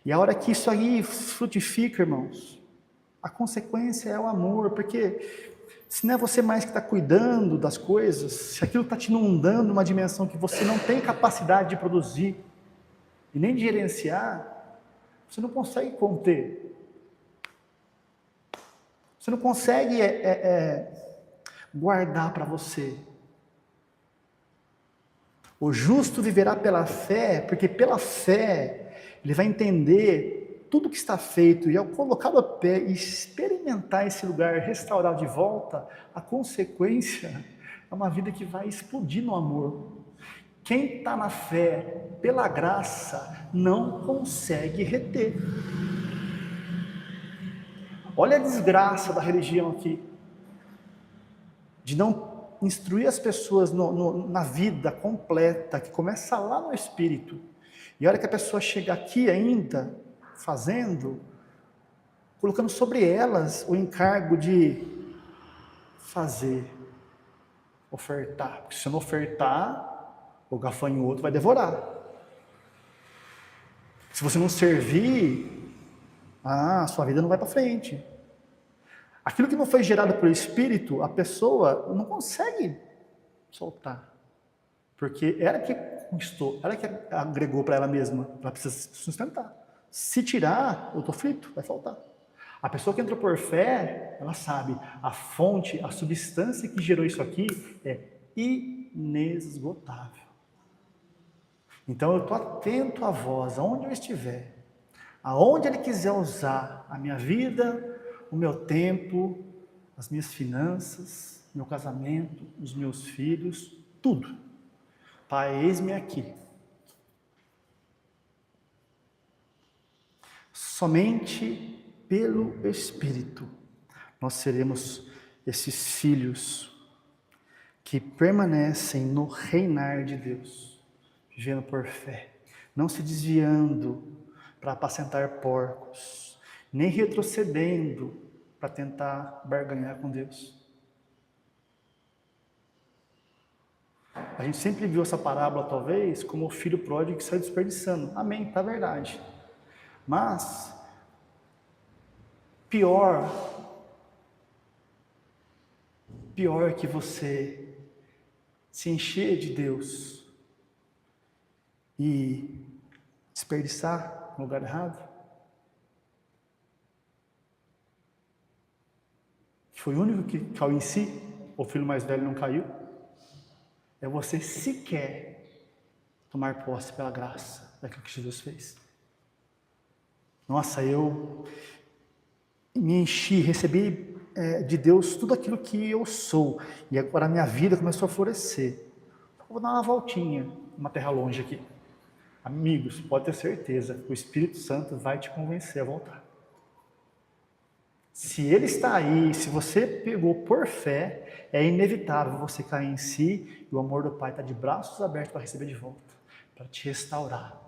E a hora que isso aí frutifica, irmãos, a consequência é o amor, porque se não é você mais que está cuidando das coisas, se aquilo está te inundando numa dimensão que você não tem capacidade de produzir e nem de gerenciar, você não consegue conter. Você não consegue guardar para você. O justo viverá pela fé, porque pela fé ele vai entender tudo que está feito, e ao colocá-lo a pé e experimentar esse lugar restaurado de volta, a consequência é uma vida que vai explodir no amor. Quem está na fé, pela graça, não consegue reter. Olha a desgraça da religião aqui, de não instruir as pessoas na vida completa, que começa lá no espírito, e a hora que a pessoa chega aqui ainda, fazendo, colocando sobre elas o encargo de fazer, ofertar. Porque se você não ofertar, o gafanhoto vai devorar. Se você não servir, sua vida não vai para frente. Aquilo que não foi gerado pelo Espírito, a pessoa não consegue soltar. Porque ela que conquistou, ela que agregou para ela mesma, ela precisa se sustentar. Se tirar, eu estou frito, vai faltar. A pessoa que entrou por fé, ela sabe, a fonte, a substância que gerou isso aqui é inesgotável. Então eu estou atento à voz, aonde eu estiver, aonde Ele quiser usar a minha vida, o meu tempo, as minhas finanças, meu casamento, os meus filhos, tudo. Pai, eis-me aqui. Somente pelo Espírito nós seremos esses filhos que permanecem no reinar de Deus, vivendo por fé, não se desviando para apacentar porcos, nem retrocedendo para tentar barganhar com Deus. A gente sempre viu essa parábola, talvez, como o filho pródigo que sai desperdiçando. Amém, tá verdade. Mas, pior que você se encher de Deus e desperdiçar no lugar errado. Foi o único que caiu em si, o filho mais velho não caiu. É você sequer tomar posse pela graça daquilo que Jesus fez. Nossa, eu me enchi, recebi de Deus tudo aquilo que eu sou, e agora a minha vida começou a florescer. Vou dar uma voltinha, uma terra longe aqui. Amigos, pode ter certeza, o Espírito Santo vai te convencer a voltar. Se Ele está aí, se você pegou por fé, é inevitável você cair em si, e o amor do Pai está de braços abertos para receber de volta, para te restaurar.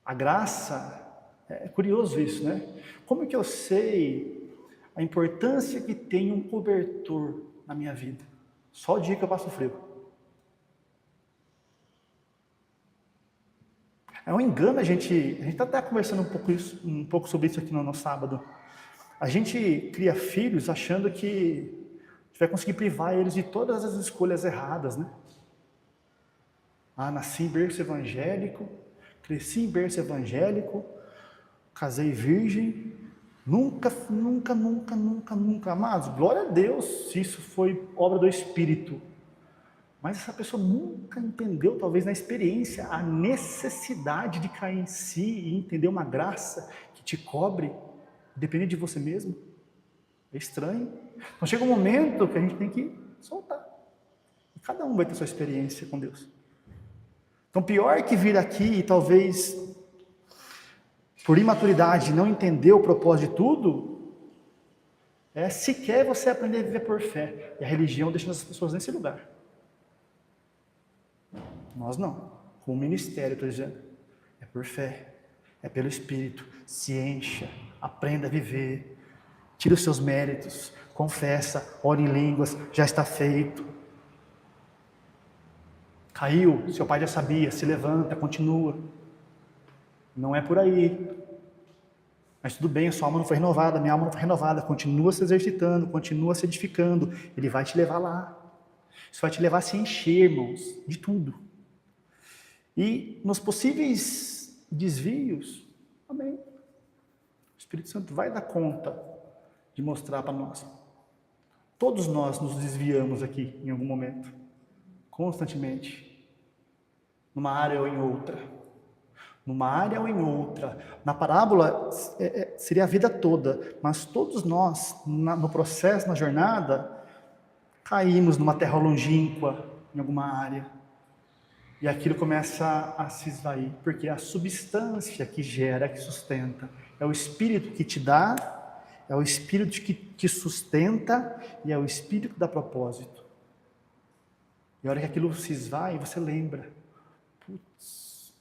A graça, é curioso isso, né? Como que eu sei a importância que tem um cobertor na minha vida? Só o dia que eu passo frio. É um engano a gente está até conversando um pouco sobre isso aqui no sábado. A gente cria filhos achando que a gente vai conseguir privar eles de todas as escolhas erradas, né? Nasci em berço evangélico, cresci em berço evangélico, casei virgem, nunca, amados, glória a Deus se isso foi obra do Espírito. Mas essa pessoa nunca entendeu, talvez na experiência, a necessidade de cair em si e entender uma graça que te cobre, dependendo de você mesmo. É estranho. Então chega um momento que a gente tem que soltar. E cada um vai ter sua experiência com Deus. Então pior que vir aqui e talvez, por imaturidade, não entender o propósito de tudo, é sequer você aprender a viver por fé. E a religião deixa as pessoas nesse lugar. Nós não. Com o ministério, estou dizendo. É por fé. É pelo Espírito. Se encha. Aprenda a viver. Tira os seus méritos. Confessa. Ore em línguas. Já está feito. Caiu. Seu pai já sabia. Se levanta. Continua. Não é por aí. Mas tudo bem, sua alma não foi renovada. Minha alma não foi renovada. Continua se exercitando. Continua se edificando. Ele vai te levar lá. Isso vai te levar a se encher, irmãos. De tudo. E nos possíveis desvios, amém. O Espírito Santo vai dar conta de mostrar para nós. Todos nós nos desviamos aqui em algum momento, constantemente, numa área ou em outra. Numa área ou em outra. Na parábola seria a vida toda, mas todos nós, no processo, na jornada, caímos numa terra longínqua, em alguma área. E aquilo começa a se esvair, porque é a substância que gera, que sustenta. É o Espírito que te dá, é o Espírito que te sustenta e é o Espírito que dá propósito. E a hora que aquilo se esvai, você lembra. Putz,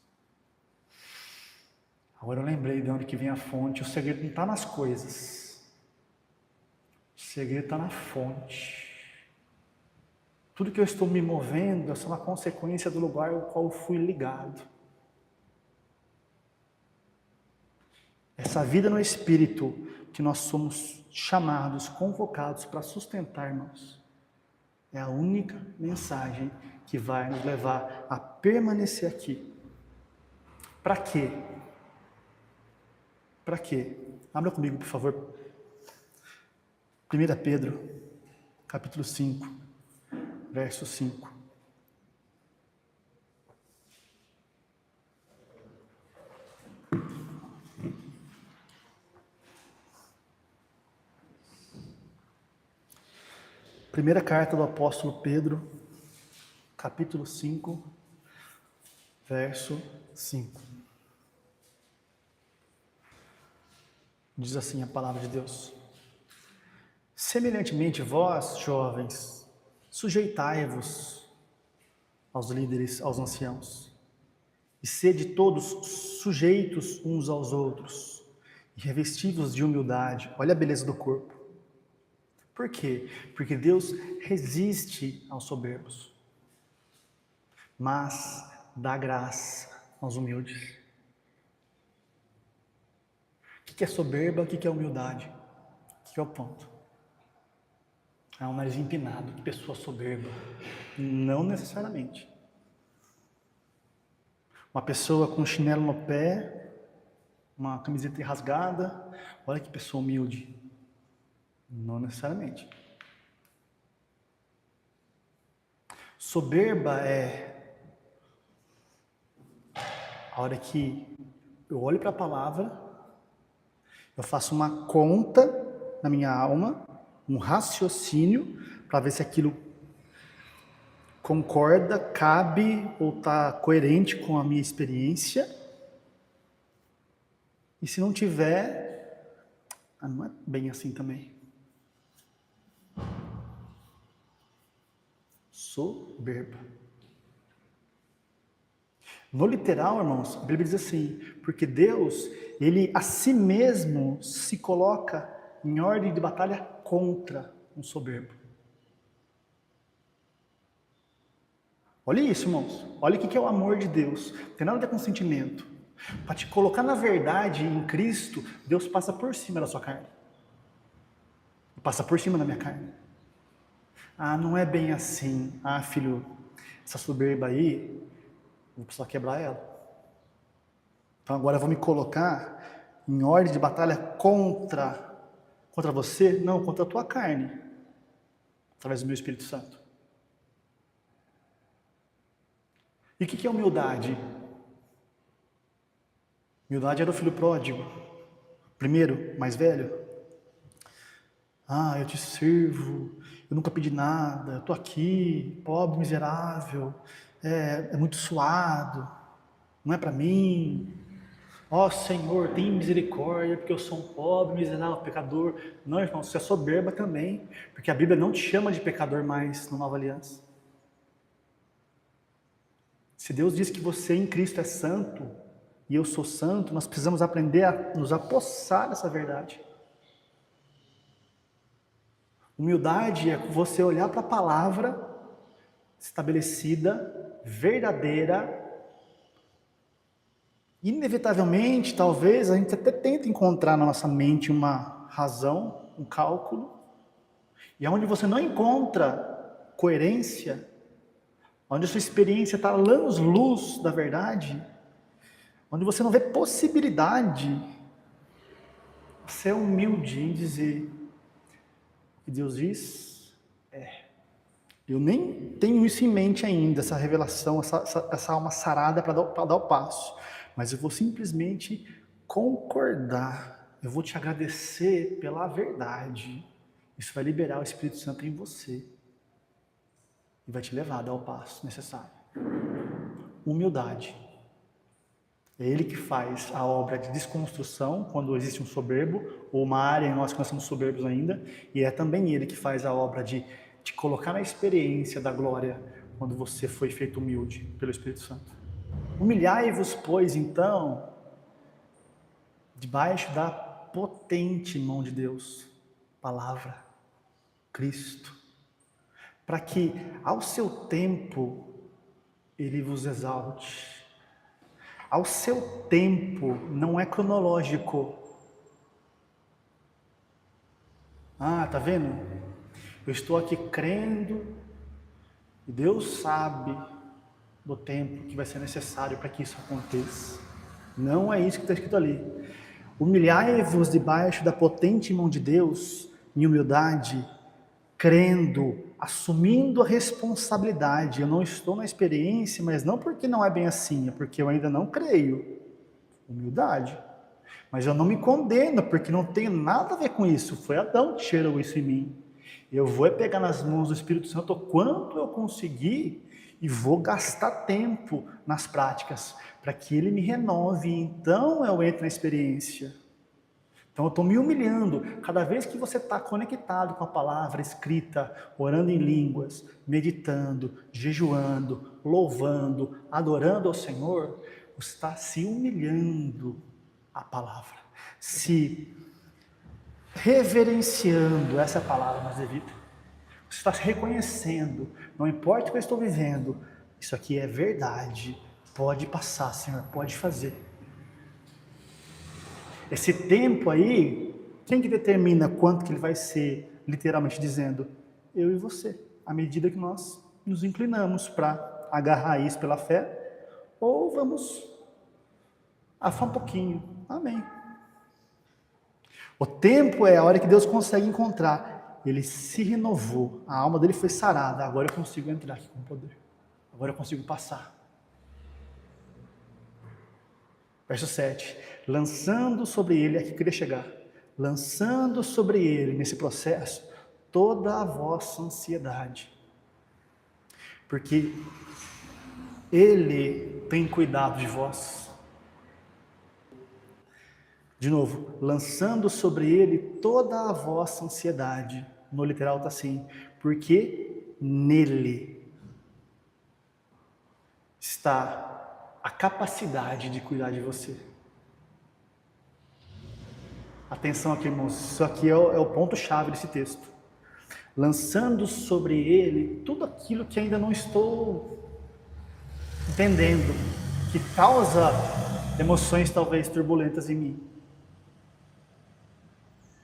agora eu lembrei de onde que vem a fonte. O segredo não está nas coisas. O segredo está na fonte. Tudo que eu estou me movendo é só uma consequência do lugar ao qual eu fui ligado. Essa vida no Espírito que nós somos chamados, convocados para sustentar, irmãos, é a única mensagem que vai nos levar a permanecer aqui. Para quê? Para quê? Abra comigo, por favor. 1 Pedro, capítulo 5, verso 5. Primeira carta do apóstolo Pedro, capítulo 5, verso 5. Diz assim a palavra de Deus: semelhantemente vós, jovens, sujeitai-vos aos líderes, aos anciãos, e sede todos sujeitos uns aos outros, e revestidos de humildade. Olha a beleza do corpo. Por quê? Porque Deus resiste aos soberbos, mas dá graça aos humildes. O que é soberba? O que é humildade? O que é o ponto? É um nariz empinado, que pessoa soberba. Não necessariamente. Uma pessoa com chinelo no pé, uma camiseta rasgada, olha que pessoa humilde. Não necessariamente. Soberba é a hora que eu olho para a palavra, eu faço uma conta na minha alma, um raciocínio, para ver se aquilo concorda, cabe ou está coerente com a minha experiência. E se não tiver, não é bem assim também. Soberba. No literal, irmãos, a Bíblia diz assim, porque Deus, Ele a si mesmo se coloca em ordem de batalha contra um soberbo. Olha isso, irmãos. Olha o que é o amor de Deus. Não tem nada a ver com sentimento. Para te colocar na verdade em Cristo, Deus passa por cima da sua carne. Passa por cima da minha carne. Ah, não é bem assim. Ah, filho, essa soberba aí, vou precisar quebrar ela. Então agora eu vou me colocar em ordem de batalha contra você? Não, contra a tua carne. Através do meu Espírito Santo. E o que é humildade? Humildade era o filho pródigo. Primeiro, mais velho. Ah, eu te sirvo, eu nunca pedi nada, eu estou aqui, pobre, miserável, é muito suado, não é para mim. Ó Senhor, tem misericórdia, porque eu sou um pobre, miserável, pecador. Não, irmão, você é soberba também, porque a Bíblia não te chama de pecador mais na Nova Aliança. Se Deus diz que você em Cristo é santo, e eu sou santo, nós precisamos aprender a nos apossar dessa verdade. Humildade é você olhar para a palavra estabelecida, verdadeira. Inevitavelmente, talvez, a gente até tenta encontrar na nossa mente uma razão, um cálculo. E onde você não encontra coerência, onde a sua experiência está anos-luz da verdade, onde você não vê possibilidade, você é humilde em dizer: que Deus diz, eu nem tenho isso em mente ainda, essa revelação, essa alma sarada para dar o passo, mas eu vou simplesmente concordar, eu vou te agradecer pela verdade, isso vai liberar o Espírito Santo em você, e vai te levar a dar o passo necessário. Humildade. É Ele que faz a obra de desconstrução quando existe um soberbo, ou uma área em nós que nós somos soberbos ainda, e é também Ele que faz a obra de te colocar na experiência da glória quando você foi feito humilde pelo Espírito Santo. Humilhai-vos, pois, então, debaixo da potente mão de Deus, palavra. Cristo, para que ao seu tempo Ele vos exalte. Ao seu tempo, não é cronológico. Ah, tá vendo? Eu estou aqui crendo e Deus sabe do tempo que vai ser necessário para que isso aconteça. Não é isso que está escrito ali. Humilhai-vos debaixo da potente mão de Deus, em humildade, crendo, assumindo a responsabilidade. Eu não estou na experiência, mas não porque não é bem assim, é porque eu ainda não creio. Humildade. Mas eu não me condeno, porque não tem nada a ver com isso. Foi Adão que gerou isso em mim. Eu vou pegar nas mãos do Espírito Santo o quanto eu conseguir e vou gastar tempo nas práticas para que ele me renove. Então eu entro na experiência. Então eu estou me humilhando. Cada vez que você está conectado com a palavra escrita, orando em línguas, meditando, jejuando, louvando, adorando ao Senhor, você está se humilhando à palavra, se reverenciando essa palavra mais devida. Você está se reconhecendo, não importa o que eu estou vivendo, isso aqui é verdade, pode passar, Senhor, pode fazer. Esse tempo aí, quem que determina quanto que ele vai ser, literalmente dizendo? Eu e você, à medida que nós nos inclinamos para agarrar isso pela fé, ou vamos afar um pouquinho. Amém. O tempo é a hora que Deus consegue encontrar. Ele se renovou, a alma dele foi sarada. Agora eu consigo entrar aqui com poder. Agora eu consigo passar. Verso 7. Lançando sobre ele, aqui eu queria chegar. Lançando sobre ele, nesse processo, toda a vossa ansiedade. Porque ele tem cuidado de vós. De novo, lançando sobre ele toda a vossa ansiedade. No literal está assim, porque nele está a capacidade de cuidar de você. Atenção aqui, irmãos, isso aqui é o ponto-chave desse texto. Lançando sobre ele tudo aquilo que ainda não estou entendendo, que causa emoções talvez turbulentas em mim.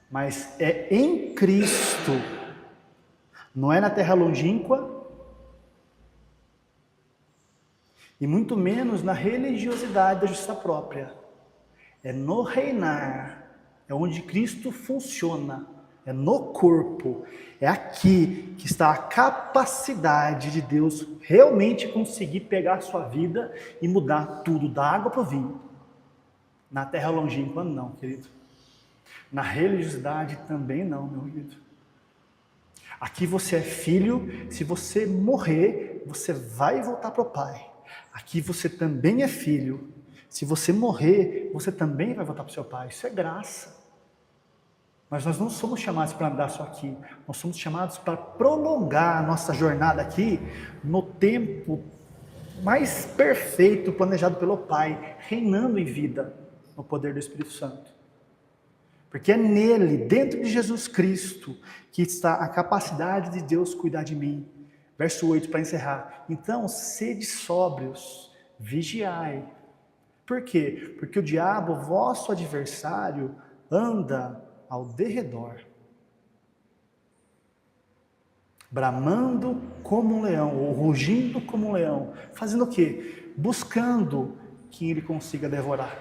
Mas é em Cristo, não é na terra longínqua, e muito menos na religiosidade da justiça própria. É no reinar, é onde Cristo funciona, é no corpo, é aqui que está a capacidade de Deus realmente conseguir pegar a sua vida e mudar tudo, da água para o vinho. Na terra longínqua não, querido. Na religiosidade também não, meu querido. Aqui você é filho, se você morrer, você vai voltar para o Pai. Aqui você também é filho, se você morrer, você também vai voltar para o seu Pai. Isso é graça. Mas nós não somos chamados para andar só aqui, nós somos chamados para prolongar a nossa jornada aqui no tempo mais perfeito planejado pelo Pai, reinando em vida no poder do Espírito Santo. Porque é nele, dentro de Jesus Cristo, que está a capacidade de Deus cuidar de mim. Verso 8 para encerrar. Então, sede sóbrios, vigiai. Por quê? Porque o diabo, vosso adversário, anda ao derredor, bramando como um leão, ou rugindo como um leão. Fazendo o quê? Buscando quem ele consiga devorar.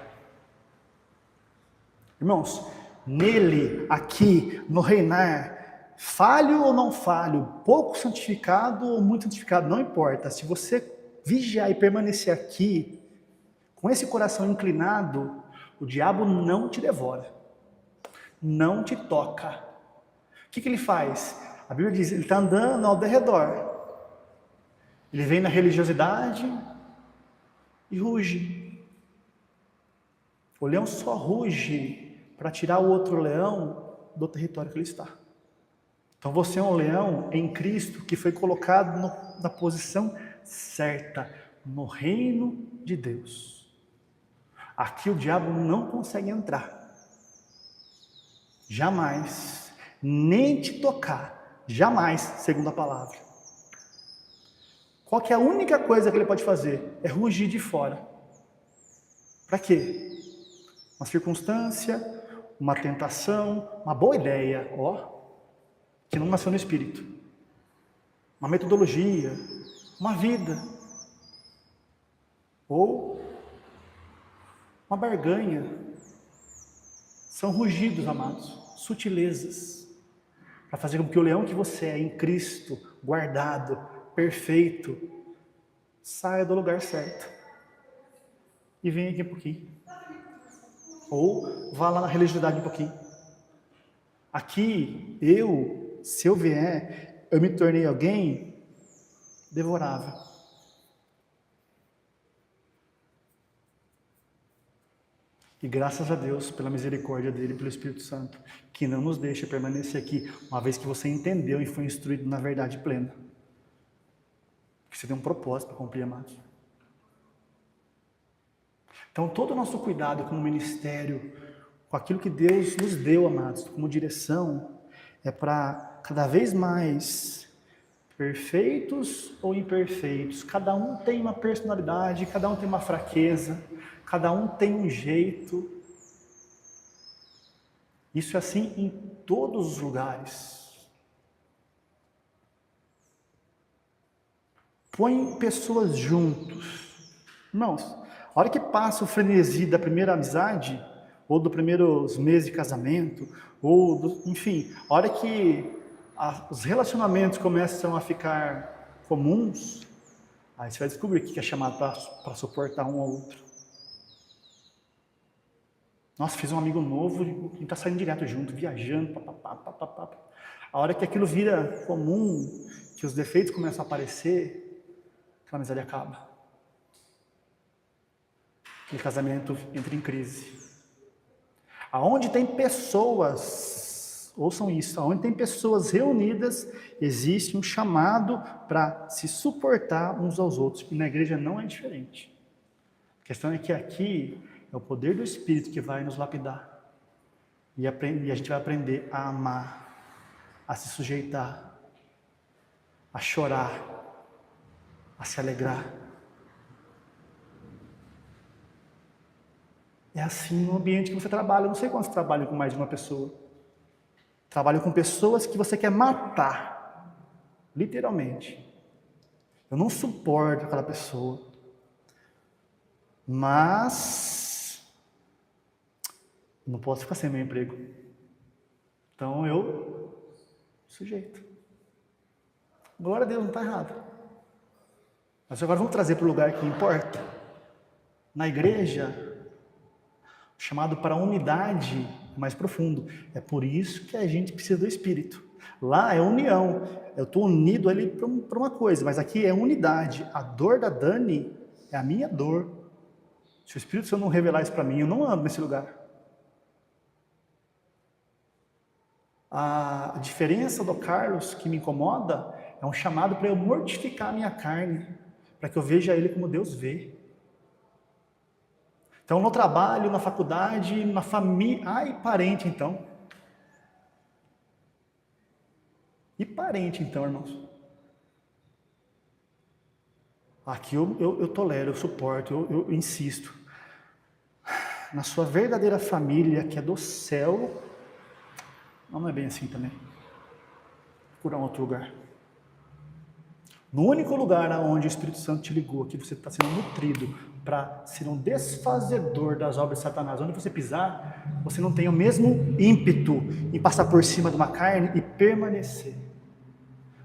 Irmãos, nele, aqui, no reinar, falho ou não falho, pouco santificado ou muito santificado, não importa. Se você vigiar e permanecer aqui, com esse coração inclinado, o diabo não te devora, não te toca. O que ele faz? A Bíblia diz, ele está andando ao derredor. Ele vem na religiosidade e ruge. O leão só ruge para tirar o outro leão do território que ele está. Então você é um leão em Cristo que foi colocado na posição certa, no reino de Deus. Aqui o diabo não consegue entrar. Jamais, nem te tocar, Jamais, segundo a palavra. Qual que é a única coisa que ele pode fazer? É rugir de fora. Para quê? Uma circunstância, uma tentação, uma boa ideia, que não nasceu no espírito. Uma metodologia, uma vida. Ou uma barganha. São rugidos, amados, sutilezas, para fazer com que o leão que você é em Cristo, guardado, perfeito, saia do lugar certo e venha aqui um pouquinho. Ou vá lá na religiosidade um pouquinho. Aqui, se eu vier, eu me tornei alguém devorável. E graças a Deus, pela misericórdia dele, pelo Espírito Santo, que não nos deixa permanecer aqui, uma vez que você entendeu e foi instruído na verdade plena. Porque você tem um propósito para cumprir, amados. Então, todo o nosso cuidado com o ministério, com aquilo que Deus nos deu, amados, como direção, é para cada vez mais perfeitos ou imperfeitos. Cada um tem uma personalidade, cada um tem uma fraqueza, cada um tem um jeito. Isso é assim em todos os lugares. Põe pessoas juntos. Irmãos, a hora que passa o frenesi da primeira amizade, ou dos primeiros meses de casamento, enfim, a hora que os relacionamentos começam a ficar comuns, aí você vai descobrir que é chamado para suportar um ao outro. Nossa, fiz um amigo novo, a gente está saindo direto junto, viajando, papapá. A hora que aquilo vira comum, que os defeitos começam a aparecer, aquela amizade acaba. Aquele casamento entra em crise. Aonde tem pessoas, ouçam isso, aonde tem pessoas reunidas, existe um chamado para se suportar uns aos outros. E na igreja não é diferente. A questão é que aqui é o poder do Espírito que vai nos lapidar. E a gente vai aprender a amar, a se sujeitar, a chorar, a se alegrar. É assim no ambiente que você trabalha. Eu não sei quando você trabalha com mais de uma pessoa. Trabalho com pessoas que você quer matar. Literalmente. Eu não suporto aquela pessoa. Mas não posso ficar sem meu emprego. Então eu sujeito. Glória a Deus, não está errado. Mas agora vamos trazer para o lugar que importa. Na igreja, chamado para unidade mais profundo. É por isso que a gente precisa do Espírito. Lá é união. Eu estou unido ali para uma coisa, mas aqui é unidade. A dor da Dani é a minha dor. Se o Espírito Santo não revelar isso para mim, eu não ando nesse lugar. A diferença do Carlos que me incomoda é um chamado para eu mortificar a minha carne, para que eu veja ele como Deus vê. Então, no trabalho, na faculdade, na família... e parente, então. E parente, então, irmãos. Aqui eu tolero, eu suporto, eu insisto. Na sua verdadeira família, que é do céu... Não é bem assim também. Procurar um outro lugar. No único lugar onde o Espírito Santo te ligou, que você está sendo nutrido para ser um desfazedor das obras de Satanás, onde você pisar, você não tem o mesmo ímpeto em passar por cima de uma carne e permanecer.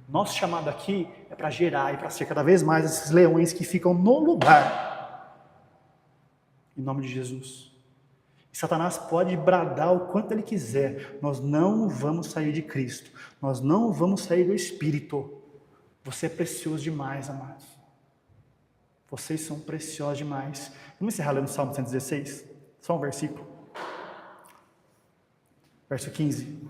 Nosso chamado aqui é para gerar e para ser cada vez mais esses leões que ficam no lugar. Em nome de Jesus. E Satanás pode bradar o quanto ele quiser. Nós não vamos sair de Cristo. Nós não vamos sair do Espírito. Você é precioso demais, amados. Vocês são preciosos demais. Vamos encerrar lendo o Salmo 116? Só um versículo. Verso 15.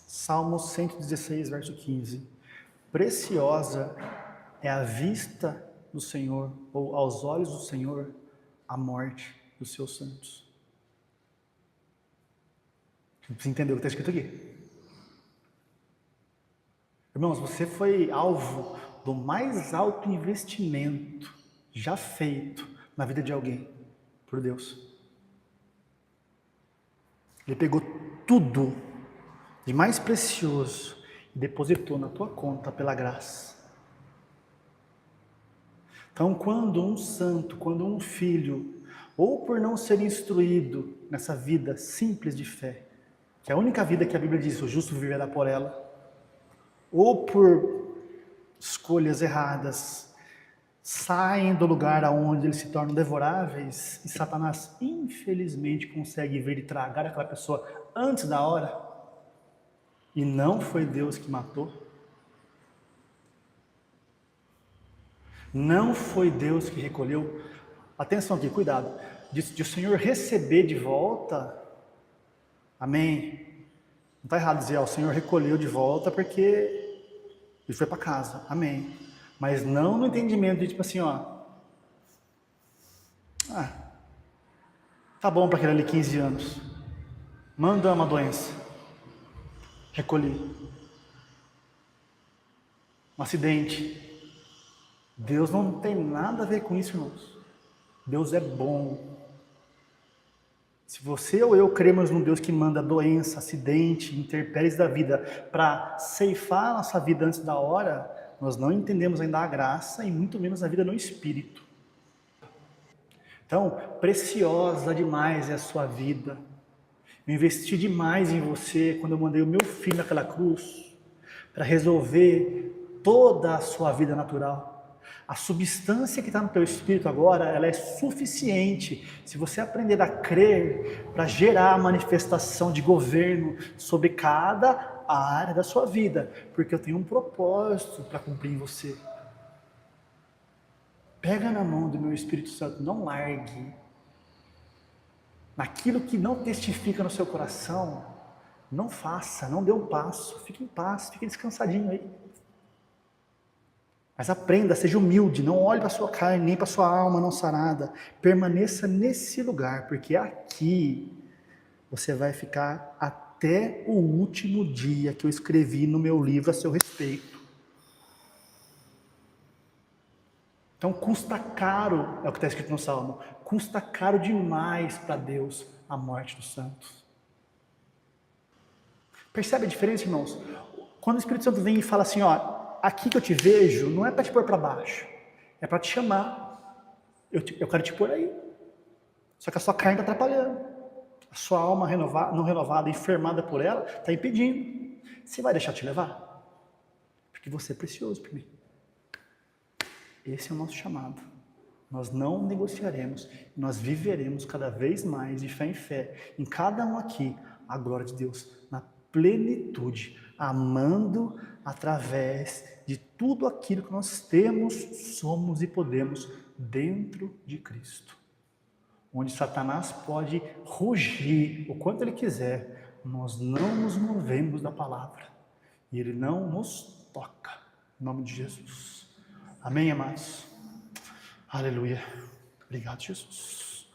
Salmo 116, verso 15. Preciosa é a vista do Senhor, ou aos olhos do Senhor, a morte dos seus santos. Você precisa entender o que está escrito aqui. Irmãos, você foi alvo do mais alto investimento já feito na vida de alguém, por Deus. Ele pegou tudo de mais precioso e depositou na tua conta pela graça. Então, quando um santo, quando um filho, ou por não ser instruído nessa vida simples de fé, que é a única vida que a Bíblia diz, o justo viverá por ela, ou por escolhas erradas, saem do lugar aonde eles se tornam devoráveis, e Satanás, infelizmente, consegue ver e tragar aquela pessoa antes da hora, e não foi Deus que matou, não foi Deus que recolheu. Atenção aqui, cuidado, de o Senhor receber de volta, amém, não está errado dizer, o Senhor recolheu de volta porque ele foi para casa, amém, mas não no entendimento de tipo assim, tá bom para aquele ali 15 anos, manda uma doença, recolhi, um acidente. Deus não tem nada a ver com isso, irmãos. Deus é bom. Se você ou eu cremos num Deus que manda doença, acidente, intempéries da vida para ceifar a nossa vida antes da hora, nós não entendemos ainda a graça e muito menos a vida no Espírito. Então, preciosa demais é a sua vida. Eu investi demais em você quando eu mandei o meu filho naquela cruz para resolver toda a sua vida natural. A substância que está no teu espírito agora, ela é suficiente, se você aprender a crer, para gerar a manifestação de governo sobre cada área da sua vida, porque eu tenho um propósito para cumprir em você. Pega na mão do meu Espírito Santo, não largue. Naquilo que não testifica no seu coração, não faça, não dê um passo, fique em paz, fique descansadinho aí. Mas aprenda, seja humilde, não olhe para a sua carne, nem para a sua alma não sarada. Permaneça nesse lugar, porque aqui você vai ficar até o último dia que eu escrevi no meu livro a seu respeito. Então custa caro, é o que está escrito no Salmo, custa caro demais para Deus a morte dos santos. Percebe a diferença, irmãos? Quando o Espírito Santo vem e fala assim, aqui que eu te vejo, não é para te pôr para baixo, é para te chamar. Eu quero te pôr aí. Só que a sua carne está atrapalhando. A sua alma não renovada, enfermada por ela, está impedindo. Você vai deixar te levar? Porque você é precioso para mim. Esse é o nosso chamado. Nós não negociaremos, nós viveremos cada vez mais de fé em fé, em cada um aqui, a glória de Deus, na plenitude, amando através de tudo aquilo que nós temos, somos e podemos dentro de Cristo. Onde Satanás pode rugir o quanto ele quiser, nós não nos movemos da palavra e ele não nos toca. Em nome de Jesus. Amém, amados? Aleluia. Obrigado, Jesus.